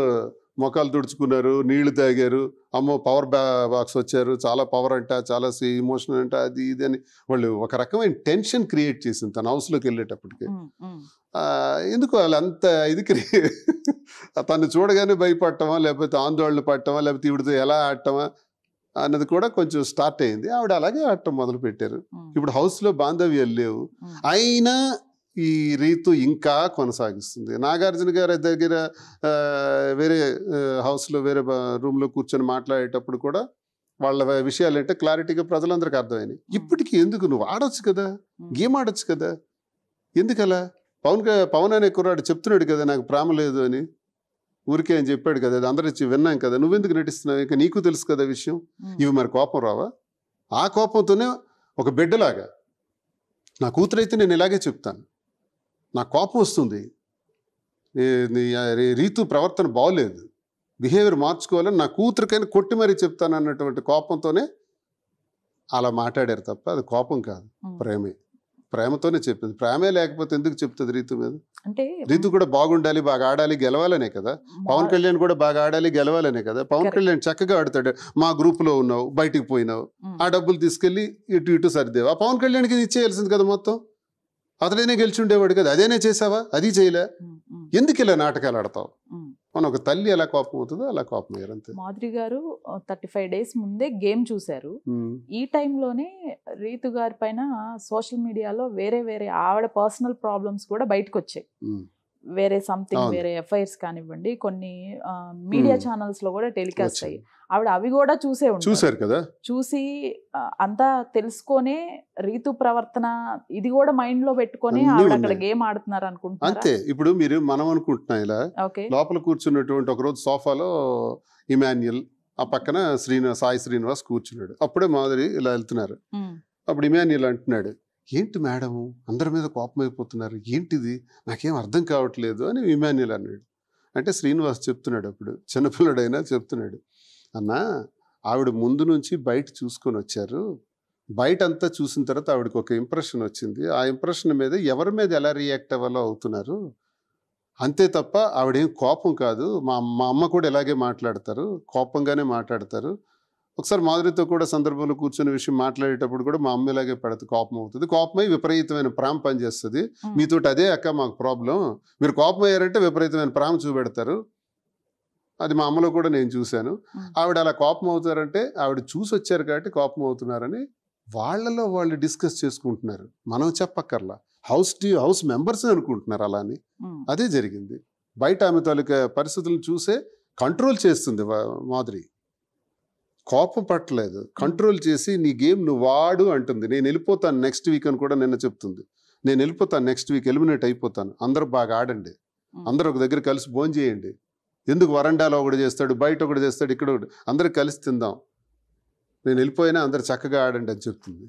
మొఖాలు తుడుచుకున్నారు, నీళ్లు తాగారు. అమ్మో పవర్ బాక్స్ వచ్చారు, చాలా పవర్ అంట, చాలా ఇమోషనల్ అంట, అది ఇది అని వాళ్ళు ఒక రకమైన టెన్షన్ క్రియేట్ చేసింది తన హౌస్లోకి వెళ్ళేటప్పటికి. ఎందుకు వాళ్ళు అంత ఇది తను చూడగానే భయపడటమా, లేకపోతే ఆందోళన పడటమా, లేకపోతే ఈవిడతో ఎలా ఆడటమా అన్నది కూడా కొంచెం స్టార్ట్ అయింది. ఆవిడ అలాగే ఆడటం మొదలు పెట్టారు. ఇప్పుడు హౌస్లో బాంధవ్యాలు లేవు, అయినా ఈ రీతు ఇంకా కొనసాగిస్తుంది. నాగార్జున గారి దగ్గర వేరే హౌస్లో వేరే రూమ్లో కూర్చొని మాట్లాడేటప్పుడు కూడా వాళ్ళ విషయాలు అంటే క్లారిటీగా ప్రజలందరికీ అర్థమైనాయి. ఇప్పటికీ ఎందుకు నువ్వు ఆడొచ్చు కదా, గేమ్ ఆడొచ్చు కదా, ఎందుకలా? పవన్ అనే కుర్రాడు చెప్తున్నాడు కదా నాకు ప్రేమ లేదు అని, ఊరికే అని చెప్పాడు కదా, అది అందరూ విన్నాం కదా, నువ్వెందుకు నటిస్తున్నావు? ఇంకా నీకు తెలుసు కదా విషయం. ఇవి మరి కోపం రావా? ఆ కోపంతోనే ఒక బిడ్డలాగా నా కూతురైతే నేను ఇలాగే చెప్తాను, నాకు కోపం వస్తుంది, రీతు ప్రవర్తన బాగోలేదు, బిహేవియర్ మార్చుకోవాలని నా కూతురికైనా కొట్టి మరీ చెప్తాను అన్నటువంటి కోపంతోనే అలా మాట్లాడారు తప్ప అది కోపం కాదు, ప్రేమే. ప్రేమతోనే చెప్పింది. ప్రేమే లేకపోతే ఎందుకు చెప్తుంది రీతు మీద? అంటే రీతు కూడా బాగుండాలి, బాగా ఆడాలి, గెలవాలనే కదా. పవన్ కళ్యాణ్ కూడా బాగా ఆడాలి, గెలవాలనే కదా. పవన్ కళ్యాణ్ చక్కగా ఆడుతాడు. మా గ్రూప్లో ఉన్నావు, బయటికి పోయినావు, ఆ డబ్బులు తీసుకెళ్ళి ఇటు ఇటు సర్దేవు. ఆ పవన్ కళ్యాణ్కి ఇచ్చేయాల్సింది కదా మొత్తం, అతడైనా గెలిచి ఉండేవాడు కదా. అదేనే చేసావా? అది చేయలే. ఎందుకు ఇలా నాటకాలు ఆడతావు? మన ఒక తల్లి ఎలా కోపం అవుతుందో అలా కోపం అయ్యారు అంతే. మాధురి గారు 35 days ముందే గేమ్ చూశారు. ఈ టైంలోనే రీతు గారి పైన సోషల్ మీడియాలో వేరే వేరే ఆవిడ పర్సనల్ ప్రాబ్లమ్స్ కూడా బయటకు వచ్చాయి. వేరే సంథింగ్ వేరే ఎఫ్ఐఆర్స్ కానివ్వండి, కొన్ని మీడియా ఛానల్స్ లో కూడా టెలికాస్ట్ అయ్యి ఆవిడ అవి కూడా చూసారు కదా. చూసి అంతా తెలుసుకొనే రీతు ప్రవర్తన ఇది కూడా మైండ్ లో పెట్టుకొని ఆవిడ అక్కడ గేమ్ ఆడుతున్నారు అనుకుంటున్నారు. అంతే. ఇప్పుడు మీరు మనం అనుకుంటున్నా ఇలా లోపల కూర్చున్నటువంటి ఒకరోజు సోఫాలో ఇమాన్యుయల్, ఆ పక్కన సాయి శ్రీనివాస్ కూర్చున్నాడు. అప్పుడే మాధురి ఇలా వెళ్తున్నారు. అప్పుడు ఇమాన్యుయల్ అంటున్నాడు, ఏంటి మేడం అందరి మీద కోపం అయిపోతున్నారు, ఏంటిది నాకేం అర్థం కావట్లేదు అని ఇమాన్యుయల్ అన్నాడు. అంటే శ్రీనివాస్ చెప్తున్నాడు, అప్పుడు చిన్నపిల్లడైనా చెప్తున్నాడు, అన్నా ఆవిడ ముందు నుంచి బయట చూసుకొని వచ్చారు, బయట అంతా చూసిన తర్వాత ఆవిడకి ఒక ఇంప్రెషన్ వచ్చింది, ఆ ఇంప్రెషన్ మీద ఎవరి మీద ఎలా రియాక్ట్ అవ్వాలో అవుతున్నారు, అంతే తప్ప ఆవిడేం కోపం కాదు. మా అమ్మ కూడా ఇలాగే మాట్లాడతారు, కోపంగానే మాట్లాడతారు. ఒకసారి మాధురితో కూడా సందర్భంలో కూర్చొని విషయం మాట్లాడేటప్పుడు కూడా మా అమ్మ ఇలాగే పెడతా, కోపం అవుతుంది, కోపమై విపరీతమైన ప్రేమ పనిచేస్తుంది, మీతోటి అదే అక్క మాకు ప్రాబ్లం, మీరు కోపం అయ్యారంటే విపరీతమైన ప్రేమ చూపెడతారు, అది మా అమ్మలో కూడా నేను చూశాను, ఆవిడ అలా కోపం అవుతారంటే ఆవిడ చూసి వచ్చారు కాబట్టి కోపం అవుతున్నారని వాళ్ళలో వాళ్ళు డిస్కస్ చేసుకుంటున్నారు. మనం చెప్పక్కర్లా, హౌస్ మెంబర్స్ అనుకుంటున్నారు అలా అని. అదే జరిగింది. బయట ఆమె తాలూకా పరిస్థితులను చూసే కంట్రోల్ చేస్తుంది మాధురి, కోపం పట్టలేదు, కంట్రోల్ చేసి నీ గేమ్ నువ్వు వాడు అంటుంది. నేను వెళ్ళిపోతాను నెక్స్ట్ వీక్ అని కూడా నిన్న చెప్తుంది. నేను వెళ్ళిపోతాను నెక్స్ట్ వీక్, ఎలిమినేట్ అయిపోతాను, అందరూ బాగా ఆడండి, అందరూ ఒక దగ్గర కలిసి భోజనం చేయండి, ఎందుకు వరండాలో ఒకటి చేస్తాడు, బయట ఒకటి చేస్తాడు, ఇక్కడ ఒకటి, అందరూ కలిసి తిందాం, నేను వెళ్ళిపోయినా అందరు చక్కగా ఆడండి అని చెప్తుంది.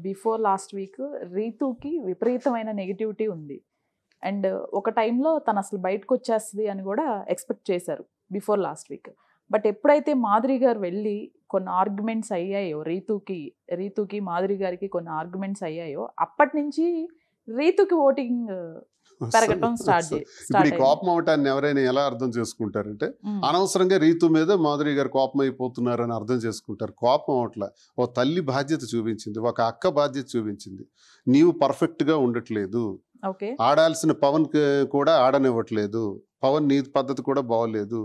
బిఫోర్ లాస్ట్ వీక్ రీతుకి విపరీతమైన నెగిటివిటీ ఉంది. అండ్ ఒక టైంలో తను అసలు బయటకు వచ్చేస్తుంది అని కూడా ఎక్స్పెక్ట్ చేశారు బిఫోర్ లాస్ట్ వీక్. బట్ ఎప్పుడైతే మాధురి గారు వెళ్ళి కొన్ని ఆర్గ్యుమెంట్స్ అయ్యాయో, రీతుకి మాధురి గారికి కొన్ని ఆర్గ్యుమెంట్స్ అయ్యాయో, అప్పటి నుంచి రీతుకి ఓటింగ్ పెరగటం స్టార్ట్ ఇప్పుడు కోపం అవటాన్ని ఎవరైనా ఎలా అర్థం చేసుకుంటారంటే, అనవసరంగా రీతు మీద మాధురి గారు కోపం అయిపోతున్నారని అర్థం చేసుకుంటారు. కోపం అవట్లా, ఓ తల్లి బాధ్యత చూపించింది, ఒక అక్క బాధ్యత చూపించింది, నీవు పర్ఫెక్ట్ గా ఉండట్లేదు, ఆడాల్సిన పవన్ కూడా ఆడనివ్వట్లేదు, పవన్ నీ పద్ధతి కూడా బాగోలేదు,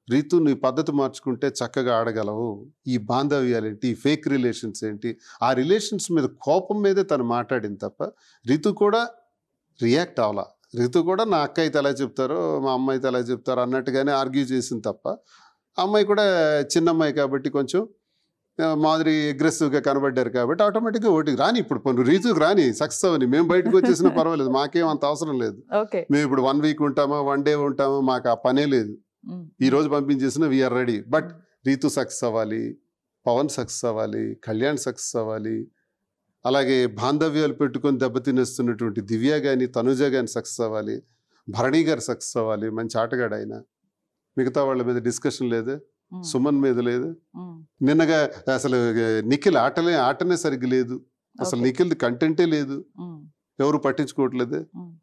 రీతు నీ పద్ధతి మార్చుకుంటే చక్కగా ఆడగలవు, ఈ బాంధవ్యాలేంటి, ఫేక్ రిలేషన్స్ ఏంటి, ఆ రిలేషన్స్ మీద కోపం మీదే తను మాట్లాడింది తప్ప రీతు కూడా రియాక్ట్ అవ్వాల. రీతు కూడా నా అక్క అయితే ఎలా చెప్తారో మా అమ్మ అయితే ఎలా చెప్తారో అన్నట్టుగానే ఆర్గ్యూ చేసింది తప్ప, అమ్మాయి కూడా చిన్న అమ్మాయి కాబట్టి కొంచెం మాధురి అగ్రెసివ్గా కనబడ్డారు కాబట్టి ఆటోమేటిక్గా ఓటింగ్ రాని, ఇప్పుడు రీతుకి రాని, సక్సెస్ అవని, మేము బయటకు వచ్చేసినా పర్వాలేదు, మాకేం అంత అవసరం లేదు, మేము ఇప్పుడు 1 week ఉంటామా 1 day ఉంటామా మాకు ఆ పనే లేదు, ఈ రోజు పంపించేసిన we are ready. But Ritu success అవ్వాలి, పవన్ సక్సెస్ అవ్వాలి, కళ్యాణ్ సక్సెస్ అవ్వాలి, అలాగే బాంధవ్యాలు పెట్టుకొని దెబ్బతినేస్తున్నటువంటి దివ్య కానీ తనుజ కానీ సక్సెస్ అవ్వాలి, భరణి గారు సక్సెస్ అవ్వాలి, మంచి ఆటగాడు ఆయన, మిగతా వాళ్ళ మీద డిస్కషన్ లేదు, సుమన్ మీద లేదు, నిన్నగా అసలు నిఖిల్ ఆటనే సరిగ్గా లేదు, అసలు నిఖిల్ కంటెంటే లేదు, ఎవరు పట్టించుకోవట్లేదు,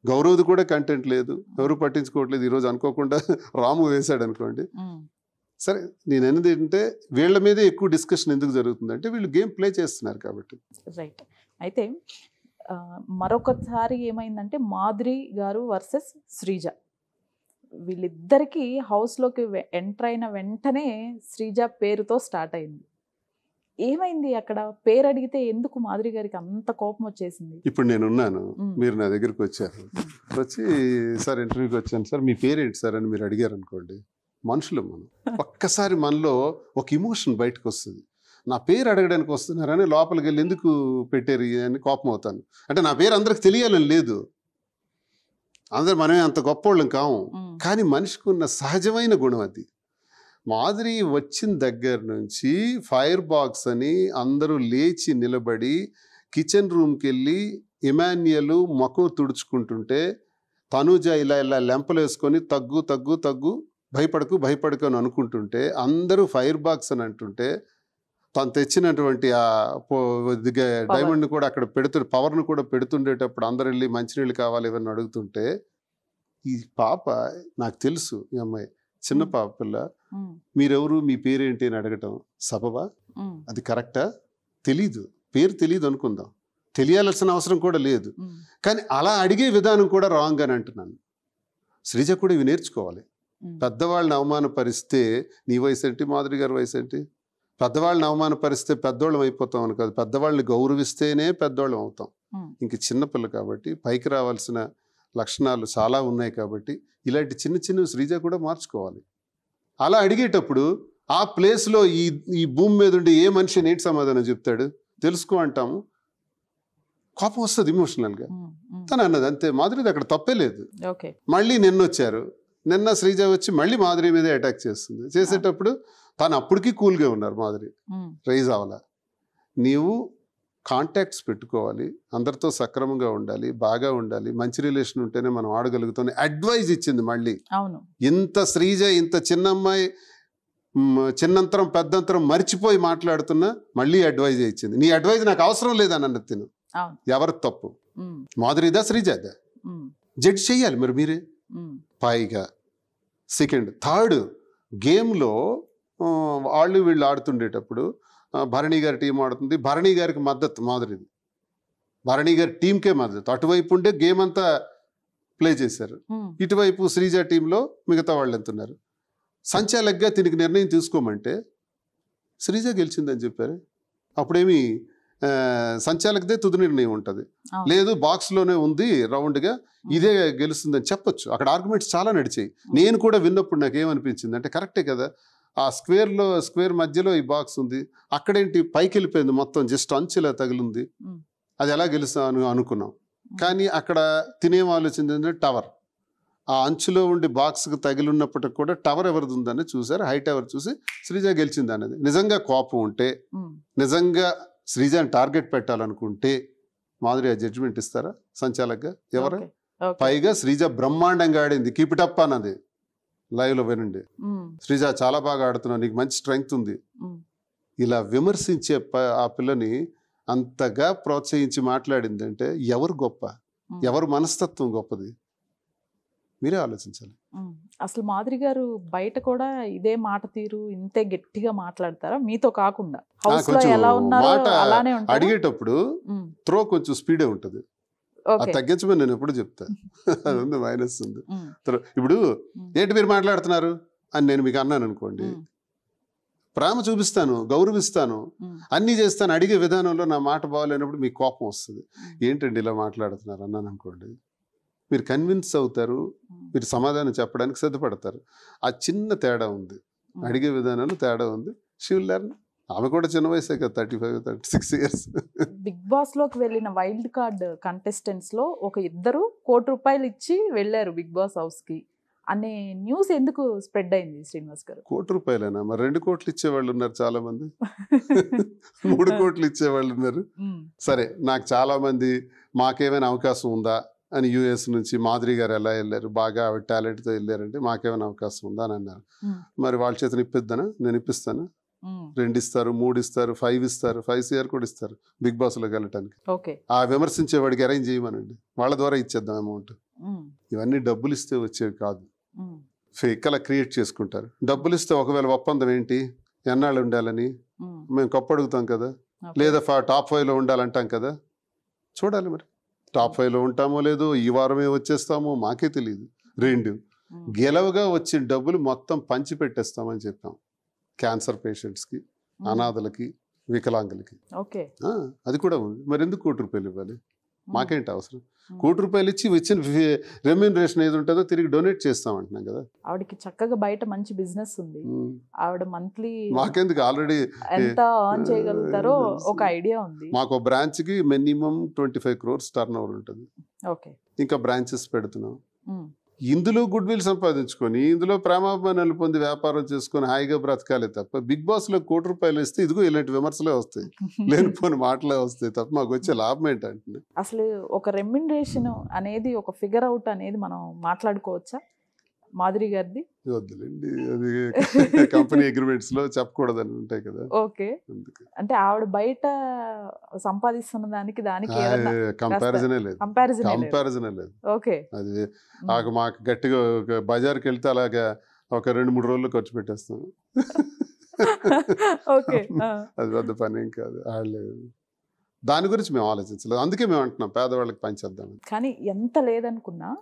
గౌరవ్ది కూడా కంటెంట్ లేదు, ఎవరు పట్టించుకోవట్లేదు. ఈరోజు అనుకోకుండా రాము వేశాడు అనుకోండి. సరే నేను అనేది ఏంటంటే వీళ్ళ మీదే ఎక్కువ డిస్కషన్ ఎందుకు జరుగుతుందంటే వీళ్ళు గేమ్ ప్లే చేస్తున్నారు కాబట్టి. రైట్. అయితే మరొకసారి ఏమైందంటే మాధురి గారు వర్సెస్ శ్రీజ, వీళ్ళిద్దరికీ హౌస్లోకి ఎంటర్ అయిన వెంటనే శ్రీజ పేరుతో స్టార్ట్ అయింది. ఏమైంది అక్కడ? పేరు అడిగితే ఎందుకు మాధురి గారికి అంత కోపం వచ్చేసింది? ఇప్పుడు నేనున్నాను, మీరు నా దగ్గరికి వచ్చారు, వచ్చి సార్ ఇంటర్వ్యూకి వచ్చాను సార్, మీ పేరేంటి సార్ అని మీరు అడిగారు అనుకోండి, మనుషులు మనం ఒక్కసారి మనలో ఒక ఇమోషన్ బయటకు వస్తుంది. నా పేరు అడగడానికి వస్తున్నారని లోపలికి వెళ్ళి ఎందుకు పెట్టారు అని కోపం అవుతాను. అంటే నా పేరు అందరికి తెలియాలని లేదు, అందరు మనమే అంత గొప్పోళ్ళం కాము, కానీ మనిషికి ఉన్న సహజమైన గుణం అది. మాధురి వచ్చిన దగ్గర నుంచి ఫైర్ బాక్స్ అని అందరూ లేచి నిలబడి కిచెన్ రూమ్కి వెళ్ళి ఇమాన్యుయల్ మొఖం తుడుచుకుంటుంటే తనుజ ఇలా లెంపలు వేసుకొని తగ్గు తగ్గు తగ్గు, భయపడకు అని అనుకుంటుంటే అందరూ ఫైర్ బాక్స్ అని అంటుంటే తను తెచ్చినటువంటి ఆ డైమండ్ని కూడా అక్కడ పవర్ను కూడా పెడుతుండేటప్పుడు అందరు వెళ్ళి మంచినీళ్ళు కావాలి ఇవన్నీ అడుగుతుంటే ఈ పాప, నాకు తెలుసు ఈ అమ్మాయి చిన్న పాప పిల్ల, మీరెవరు మీ పేరేంటి అని అడగటం సబబా? అది కరెక్టా? తెలీదు, పేరు తెలీదు అనుకుందాం, తెలియాల్సిన అవసరం కూడా లేదు, కానీ అలా అడిగే విధానం కూడా రాంగ్ అని అంటున్నాను. శ్రీజ కూడా ఇవి నేర్చుకోవాలి. పెద్దవాళ్ళని అవమానపరిస్తే నీ వయసు ఏంటి, మాధురి గారి వయసు ఏంటి? పెద్దవాళ్ళని అవమానపరిస్తే పెద్దవాళ్ళం అయిపోతాం అని కాదు, పెద్దవాళ్ళని గౌరవిస్తేనే పెద్దవాళ్ళం అవుతాం. ఇంక చిన్నపిల్ల కాబట్టి పైకి రావాల్సిన లక్షణాలు చాలా ఉన్నాయి కాబట్టి ఇలాంటి చిన్న చిన్నవి శ్రీజ కూడా మార్చుకోవాలి. అలా అడిగేటప్పుడు ఆ ప్లేస్లో ఈ భూమి మీద ఉండి ఏ మనిషి నేటి సమాధానం చెప్తాడు తెలుసుకో అంటాము. కోపం వస్తుంది ఇమోషనల్గా. తను అన్నది అంతే, మాధురిది అక్కడ తప్పే లేదు. మళ్ళీ నిన్న శ్రీజ వచ్చి మళ్ళీ మాధురి మీదే అటాక్ చేస్తుంది. చేసేటప్పుడు తను అప్పటికీ కూల్గా ఉన్నారు, మాధురి రైజ్ అవ్వాల. నీవు కాంటాక్ట్స్ పెట్టుకోవాలి, అందరితో సక్రమంగా ఉండాలి, బాగా ఉండాలి, మంచి రిలేషన్ ఉంటేనే మనం ఆడగలుగుతాం. అడ్వైజ్ ఇచ్చింది మళ్ళీ. ఇంత శ్రీజ ఇంత చిన్న అమ్మాయి చిన్నంతరం పెద్దంతరం మర్చిపోయి మాట్లాడుతున్నా మళ్ళీ అడ్వైజ్ ఇచ్చింది. నీ అడ్వైజ్ నాకు అవసరం లేదని అన్నది తిను. ఎవరి తప్పు, మాధురిదా శ్రీజాదా? జడ్జ్ చెయ్యాలి మరి మీరే. పైగా సెకండ్ థర్డ్ గేమ్లో వాళ్ళు వీళ్ళు ఆడుతుండేటప్పుడు భరణి గారి టీం ఆడుతుంది, భరణి గారికి మద్దతు మాధురిది, భరణి గారి టీంకే మద్దతు. అటువైపు ఉండే గేమ్ అంతా ప్లే చేశారు, ఇటువైపు శ్రీజ టీంలో మిగతా వాళ్ళు ఎంతున్నారు. సంచాలకుగా దీనికి నిర్ణయం తీసుకోమంటే శ్రీజ గెలిచిందని చెప్పారు. అప్పుడేమి సంచాలకదే తుది నిర్ణయం ఉంటుంది, లేదు బాక్స్లోనే ఉంది రౌండ్గా ఇదే గెలుస్తుందని చెప్పొచ్చు. అక్కడ ఆర్గ్యుమెంట్స్ చాలా నడిచాయి. నేను కూడా విన్నప్పుడు నాకు ఏమనిపించింది అంటే కరెక్టే కదా, ఆ స్క్వేర్ మధ్యలో ఈ బాక్స్ ఉంది, అక్కడేంటి పైకి వెళ్ళిపోయింది మొత్తం, జస్ట్ అంచులా తగిలింది, అది ఎలా గెలుస్తాను అనుకున్నాం. కానీ అక్కడ తినేం ఆలోచించింది టవర్, ఆ అంచులో ఉండి బాక్స్కి తగిలిన్నప్పటికి కూడా టవర్ ఎవరిది ఉందని చూసారు, హై టవర్ చూసి శ్రీజ గెలిచింది అనేది. నిజంగా కోపం ఉంటే, నిజంగా శ్రీజాని టార్గెట్ పెట్టాలనుకుంటే మాధురి ఆ జడ్జిమెంట్ ఇస్తారా సంచాలకుగా? ఎవరు? పైగా శ్రీజ బ్రహ్మాండంగా ఆడింది, కీప్ ఇట్ అప్ అన్నది లైవ్లో వినండి. శ్రీజ చాలా బాగా ఆడుతున్నావు, నీకు మంచి స్ట్రెంగ్త్ ఉంది. ఇలా విమర్శించే ఆ పిల్లని అంతగా ప్రోత్సహించి మాట్లాడిందంటే ఎవరు గొప్ప, ఎవరు మనస్తత్వం గొప్పది? మీరే ఆలోచించాలి. అసలు మాధురి గారు బయట కూడా ఇదే మాట తీరు ఇంతే గట్టిగా మాట్లాడతారా మీతో కాకుండా? హౌస్ లో ఎలా ఉన్నారో అలానే ఉంటారా? అడిగేటప్పుడు త్రో కొంచెం స్పీడే ఉంటుంది, అది తగ్గించమని నేను ఎప్పుడు చెప్తా. అది ఉంది, మైనస్ ఉంది. ఇప్పుడు ఏంటి మీరు మాట్లాడుతున్నారు అని నేను మీకు అన్నాను అనుకోండి, ప్రేమ చూపిస్తాను, గౌరవిస్తాను, అన్నీ చేస్తాను, అడిగే విధానంలో నా మాట బాగోలేనప్పుడు మీకు కోపం వస్తుంది. ఏంటండి ఇలా మాట్లాడుతున్నారు అన్నాను అనుకోండి, మీరు కన్విన్స్ అవుతారు, మీరు సమాధానం చెప్పడానికి సిద్ధపడతారు. ఆ చిన్న తేడా ఉంది, అడిగే విధానంలో తేడా ఉంది. She will learn. ఆమె కూడా చిన్న వయసే కదా, 35-36 ఇయర్స్. బిగ్ బాస్ లోకి వెళ్ళిన వైల్డ్ కార్డ్ కంటెస్టెంట్స్ లో ఒక ఇద్దరు ₹1 కోటి ఇచ్చి వెళ్ళారు బిగ్ బాస్ హౌస్ కి అనే న్యూస్ ఎందుకు స్ప్రెడ్ అయింది శ్రీనివాస్ గారు? ₹1 మరి 2 కోట్లు ఇచ్చేవాళ్ళు ఉన్నారు చాలా మంది, 3 కోట్లు ఇచ్చేవాళ్ళు ఉన్నారు. సరే, నాకు చాలా మంది మాకేమైనా అవకాశం ఉందా అని యూఎస్ నుంచి మాధురి గారు ఎలా వెళ్ళారు, బాగా ఆవిడ టాలెంట్తో వెళ్ళారంటే మాకేమైనా అవకాశం ఉందా అని అన్నారు. మరి వాళ్ళ చేతను ఇప్పిద్దానా? నేను ఇప్పిస్తాను. 2 ఇస్తారు, 3 ఇస్తారు, 5 ఇస్తారు, 5 CR కూడా ఇస్తారు బిగ్ బాస్లోకి వెళ్ళటానికి. ఆ విమర్శించేవాడికి అరేంజ్ చేయమనండి, వాళ్ళ ద్వారా ఇచ్చేద్దాం అమౌంట్. ఇవన్నీ డబ్బులు ఇస్తే వచ్చేవి కాదు, ఫేక్ అలా క్రియేట్ చేసుకుంటారు. డబ్బులు ఇస్తే ఒకవేళ ఒప్పందం ఏంటి, ఎన్నాళ్ళు ఉండాలని మేము కప్పు అడుగుతాం కదా, లేదా టాప్ 5లో ఉండాలంటాం కదా. చూడాలి మరి టాప్ 5లో ఉంటామో లేదో, ఈ వారమే వచ్చేస్తామో మాకే తెలియదు. 2 గెలవగా వచ్చిన డబ్బులు మొత్తం పంచి పెట్టేస్తామని చెప్పాం క్యాన్సర్ పేషెంట్స్కి, అనాథలకి, వికలాంగులకి. అది కూడా ఉంది. మరి ఎందుకు ₹1 ఇవ్వాలి? మాకేంటి అవసరం? ₹1 ఇచ్చి వచ్చిన రెమ్యూనరేషన్ ఏది ఉంటుందో తిరిగి డొనేట్ చేస్తామంటున్నాం కదా. ఆవిడకి చక్కగా బయట మంచి బిజినెస్ ఉంది, ఆవిడ మంత్లీ మాకెందుకు ఆల్రెడీ ఎంత ఎర్న్ చేయగలుగుతారో ఒక ఐడియా ఉంది. మాకు బ్రాంచ్కి మినిమం 25 crores టర్న్ ఓవర్ ఉంటుంది. ఇంకా బ్రాంచెస్ పెడుతున్నాం. ఇందులో గుడ్ విల్ సంపాదించుకొని, ఇందులో ప్రేమాభిమానాలు పొంది వ్యాపారం చేసుకొని హాయిగా బ్రతకాలి తప్ప బిగ్ బాస్లో ₹1 ఇస్తే ఇదిగో ఇలాంటి విమర్శలే వస్తాయి, లేనిపోని మాటలే వస్తాయి తప్ప మాకు వచ్చే లాభం ఏంటంటే. అసలు ఒక రెమ్యునరేషన్ అనేది, ఒక ఫిగర్ అవుట్ అనేది మనం మాట్లాడుకోవచ్చా మాధురి గారిది? వద్దులేండి, అది కంపెనీ అగ్రిమెంట్స్ లో చెప్పకూడదని ఉంటాయి కదా. అంటే ఆవిడ బయట సంపాదిస్తున్న దానికి కంపారిజనే లేదు. అది మాకు గట్టిగా బజార్కి వెళ్తే అలాగా ఒక 2-3 రోజులు ఖర్చు పెట్టేస్తాం. అది పెద్ద పని ఏం కాదు. దాని గురించి మేము ఆలోచించలేదు, అందుకే మేము అంటున్నాం పేదవాళ్ళకి పంచేద్దాం. కానీ ఎంత లేదనుకున్నా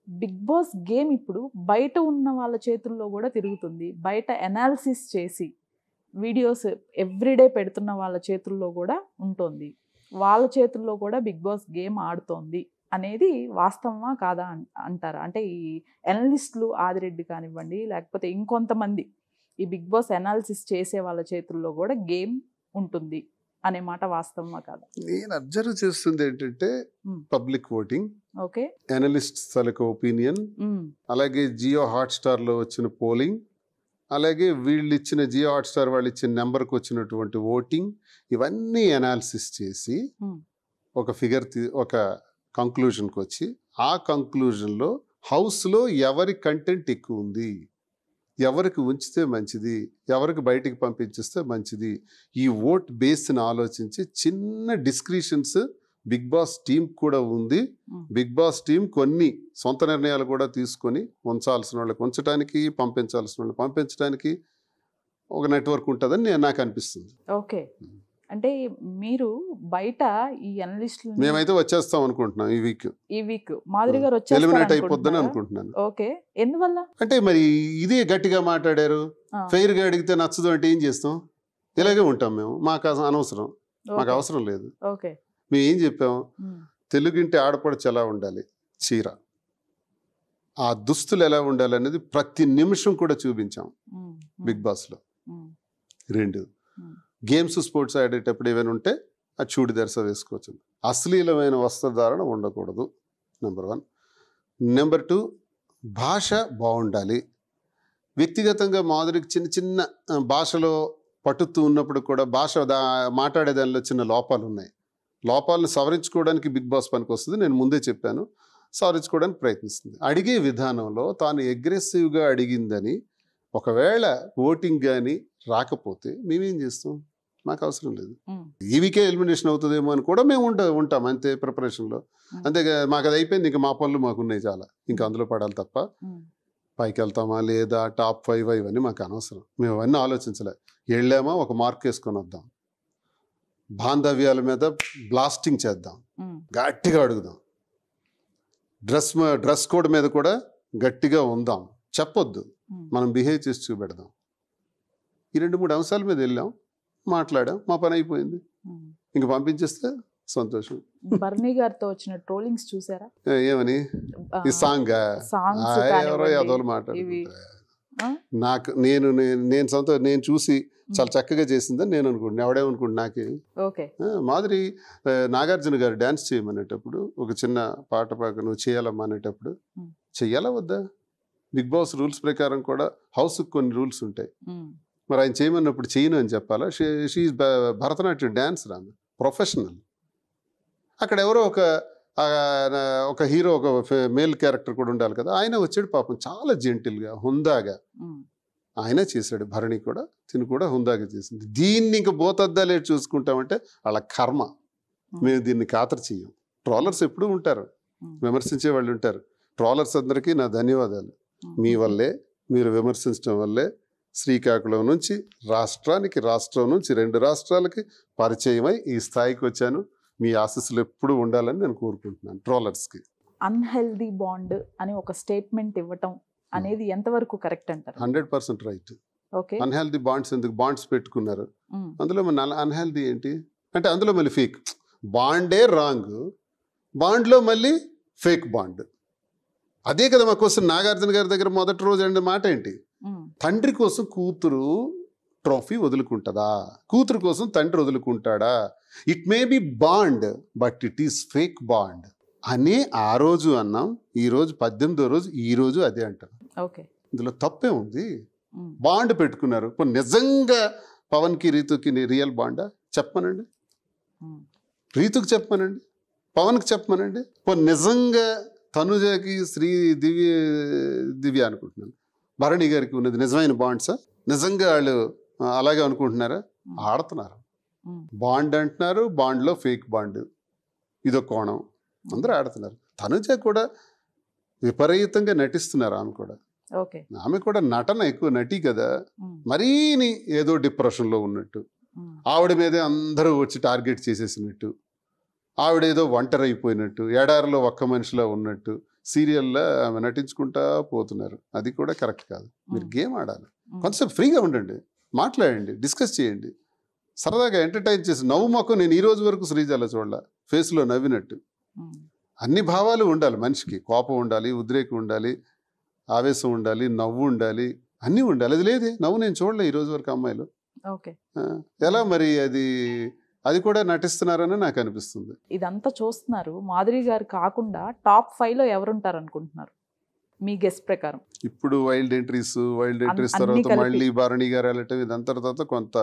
బిగ్ బాస్ గేమ్ ఇప్పుడు బయట ఉన్న వాళ్ళ చేతుల్లో కూడా తిరుగుతుంది. బయట అనాలిసిస్ చేసి వీడియోస్ ఎవ్రీడే పెడుతున్న వాళ్ళ చేతుల్లో కూడా ఉంటుంది. వాళ్ళ చేతుల్లో కూడా బిగ్ బాస్ గేమ్ ఆడుతోంది అనేది వాస్తవమా కాదా అంటారా? అంటే ఈ అనలిస్టులు ఆదిరెడ్డి కానివ్వండి, లేకపోతే ఇంకొంతమంది ఈ బిగ్ బాస్ అనాలిసిస్ చేసే వాళ్ళ చేతుల్లో కూడా గేమ్ ఉంటుంది అనే మాట వాస్తవమా కాదా? నేను అబ్జర్వ్ చేస్తుంది ఏంటంటే పబ్లిక్ ఓటింగ్, ఓకే, అనలిస్ట్స్ తాలూకా ఒపీనియన్, అలాగే జియో హాట్స్టార్ లో వచ్చిన పోలింగ్, అలాగే వీళ్ళు ఇచ్చిన జియో హాట్స్టార్ వాళ్ళు ఇచ్చిన నెంబర్కి వచ్చినటువంటి ఓటింగ్, ఇవన్నీ అనాలిసిస్ చేసి ఒక ఫిగర్ ఒక కంక్లూజన్కి వచ్చి ఆ కంక్లూజన్లో హౌస్లో ఎవరి కంటెంట్ ఎక్కువ ఉంది, ఎవరికి ఉంచితే మంచిది, ఎవరికి బయటికి పంపించిస్తే మంచిది, ఈ ఓట్ బేస్ని ఆలోచించి చిన్న డిస్క్రిషన్స్ బిగ్ బాస్ టీం కూడా ఉంది. బిగ్ బాస్ టీం కొన్ని సొంత నిర్ణయాలు కూడా తీసుకొని ఉంచాల్సిన వాళ్ళకి ఉంచడానికి, పంపించాల్సిన వాళ్ళకి పంపించడానికి ఒక నెట్వర్క్ ఉంటుందని నాకు అనిపిస్తుంది. ఓకే, అంటే మీరు బయట ఈ అనలిస్టులు మేమైతే వచ్చేస్తాం అనుకుంటున్నాం ఈ వీక్ మాధురి గారు ఎలిమినేట్ అయిపోద్దని అనుకుంటున్నాను. ఓకే, ఎందువల్ల? అంటే మరి ఇదే గట్టిగా మాట్లాడారు, ఫెయిర్ గా అడిగితే నచ్చదు అంటే ఏం చేస్తాం? ఇలాగే ఉంటాం మేము, మాకు అనవసరం, మాకు అవసరం లేదు. ఓకే, మేము ఏం చెప్పాము, తెలుగింటి ఆడపడుచు ఎలా ఉండాలి, చీర, ఆ దుస్తులు ఎలా ఉండాలి అనేది ప్రతి నిమిషం కూడా చూపించాం బిగ్ బాస్లో. 2 గేమ్స్ స్పోర్ట్స్ ఆడేటప్పుడు ఏమైనా ఉంటే ఆ చూడిదార్స్ వేసుకోవచ్చు. అశ్లీలమైన వస్త్రధారణ ఉండకూడదు, నెంబర్ 1. నెంబర్ 2, భాష బాగుండాలి. వ్యక్తిగతంగా మాధురికి చిన్న చిన్న భాషలో పట్టుతూ ఉన్నప్పుడు కూడా భాష మాట్లాడే దానిలో చిన్న లోపాలు ఉన్నాయి. లోపాలను సవరించుకోవడానికి బిగ్ బాస్ పనికి వస్తుంది, నేను ముందే చెప్పాను. సవరించుకోవడానికి ప్రయత్నిస్తుంది. అడిగే విధానంలో తాను అగ్రెసివ్గా అడిగిందని ఒకవేళ ఓటింగ్ కానీ రాకపోతే మేమేం చేస్తాం? మాకు అవసరం లేదు. ఈ వీకే ఎలిమినేషన్ అవుతుందేమో అని కూడా మేము ఉంటాం అంతే ప్రిపరేషన్లో. అంతేగా మాకు అది అయిపోయింది, ఇంకా మా పనులు మాకున్నాయి చాలా, ఇంకా అందులో పడాలి తప్ప పైకి వెళ్తామా లేదా, టాప్ 5 ఇవన్నీ మాకు అనవసరం. మేము అవన్నీ ఆలోచించలే. వెళ్ళామా ఒక మార్క్ వేసుకొని వద్దాం, బాంధవ్యాల మీద బ్లాస్టింగ్ చేద్దాం, గట్టిగా అడుగుదాం, డ్రెస్ కోడ్ మీద కూడా గట్టిగా ఉందాం, చెప్పొద్దు, మనం బిహేవ్ చేసి చూపెడదాం. ఈ 2-3 అంశాల మీద వెళ్ళాం, మాట్లాడాం, మా పని అయిపోయింది, ఇంక పంపించేస్తే సంతోషం. బర్నీ గారితో వచ్చిన ట్రోలింగ్స్ చూసారా? ఏమని? ఈ సాంగ్ ఎవరో యాదోలు మాట్లాడుకుంటా. నాకు నేను చూసి చాలా చక్కగా చేసిందని నేను అనుకుంటున్నాను. ఎవడేమనుకుంటు నాకే. మాధురి నాగార్జున గారు డాన్స్ చేయమనేటప్పుడు ఒక చిన్న పాట నువ్వు చేయాలమ్మా అనేటప్పుడు చెయ్యాలా వద్దా? బిగ్ బాస్ రూల్స్ ప్రకారం కూడా హౌస్కి కొన్ని రూల్స్ ఉంటాయి. మరి ఆయన చేయమన్నప్పుడు చేయను అని చెప్పాలా? షీ భరతనాట్యం డాన్సర్, ఆమె ప్రొఫెషనల్. అక్కడ ఎవరో ఒక హీరో, ఒక మేల్ క్యారెక్టర్ కూడా ఉండాలి కదా. ఆయన వచ్చాడు పాపం చాలా జెంటిల్గా, హుందాగా ఆయన చేశాడు. భరణి కూడా తిని కూడా హుందాగా చేసింది. దీన్ని ఇంకా బోతద్దాలే చూసుకుంటామంటే వాళ్ళ కర్మ. మేము దీన్ని ఖాతరు చెయ్యం. ట్రోలర్స్ ఎప్పుడూ ఉంటారు, విమర్శించే వాళ్ళు ఉంటారు. ట్రోలర్స్ అందరికీ నా ధన్యవాదాలు. మీ వల్లే, మీరు విమర్శించడం వల్లే శ్రీకాకుళం నుంచి రాష్ట్రం నుంచి 2 రాష్ట్రాలకి పరిచయమై ఈ స్థాయికి వచ్చాను. మీ ఆశీస్సులు ఎప్పుడు ఉండాలని నేను కోరుకుంటున్నాను. ట్రోలర్స్కి అన్హెల్దీ బాండ్ అని ఒక స్టేట్మెంట్ ఇవ్వటం అనేది ఎంతవరకు కరెక్ట్ అంటారు? 100% రైట్. అన్హెల్దీ బాండ్స్ ఎందుకు బాండ్స్ పెట్టుకున్నారు? అందులో మన అన్హెల్దీ ఏంటి అంటే అందులో మళ్ళీ ఫేక్ బాండే రాంగ్, బాండ్లో మళ్ళీ ఫేక్ బాండ్. అదే కదా మా కోసం నాగార్జున గారి దగ్గర మొదటి రోజు అండి మాట ఏంటి? తండ్రి కోసం కూతురు ట్రోఫీ వదులుకుంటుందా? కూతురు కోసం తండ్రి వదులుకుంటాడా? It may be bond but it is fake bond అని ఆ రోజు అన్నాం. ఈ రోజు 18వ రోజు, ఈ రోజు అదే అంటారు. ఇందులో తప్పే ఉంది. బాండ్ పెట్టుకున్నారు. నిజంగా పవన్కి రీతుకి రియల్ బాండా చెప్పమనండి, రీతుకి చెప్పమనండి, పవన్కి చెప్పమనండి. నిజంగా తనుజకి శ్రీ దివ్య అనుకుంటున్నాను, భరణి గారికి ఉన్నది నిజమైన బాండ్సా? నిజంగా వాళ్ళు అలాగే అనుకుంటున్నారా? ఆడుతున్నారు. బాండ్ అంటున్నారు, బాండ్లో ఫేక్ బాండ్, ఇదో కోణం. అందరూ ఆడుతున్నారు. తనుజ కూడా విపరీతంగా నటిస్తున్నారు. ఆమె కూడా నటన ఎక్కువ నటి కదా, మరీని ఏదో డిప్రెషన్లో ఉన్నట్టు, ఆవిడ మీదే అందరూ వచ్చి టార్గెట్ చేసేసినట్టు, ఆవిడేదో ఒంటరి అయిపోయినట్టు, ఎడారిలో ఒక్క మనిషిలో ఉన్నట్టు, సీరియల్లో ఆమె నటించుకుంటా పోతున్నారు. అది కూడా కరెక్ట్ కాదు. మీరు గేమ్ ఆడాలి, కొంతసేపు ఫ్రీగా ఉండండి, మాట్లాడండి, డిస్కస్ చేయండి, సరదాగా ఎంటర్టైన్ చేసి నవ్వు మొక్క. నేను ఈ రోజు వరకు శ్రీజాల చూడాల ఫేస్లో నవ్వినట్టు. అన్ని భావాలు ఉండాలి మనిషికి, కోపం ఉండాలి, ఉద్రేకం ఉండాలి, ఆవేశం ఉండాలి, నవ్వు ఉండాలి, అన్నీ ఉండాలి. అది లేదే, నవ్వు నేను చూడలే ఈ రోజు వరకు అమ్మాయిలు. ఎలా మరి అది కూడా నటిస్తున్నారని నాకు అనిపిస్తుంది. ఇదంతా చూస్తున్నారు, మాధురి గారు కాకుండా టాప్ 5 లో ఎవరుంటారు అనుకుంటున్నారు మీ గెస్ ప్రకారం? ఇప్పుడు వైల్డ్ ఎంట్రీస్ తర్వాత మళ్ళీ భరణి గారు వెళ్ళటం, ఇదంతా తర్వాత కొంత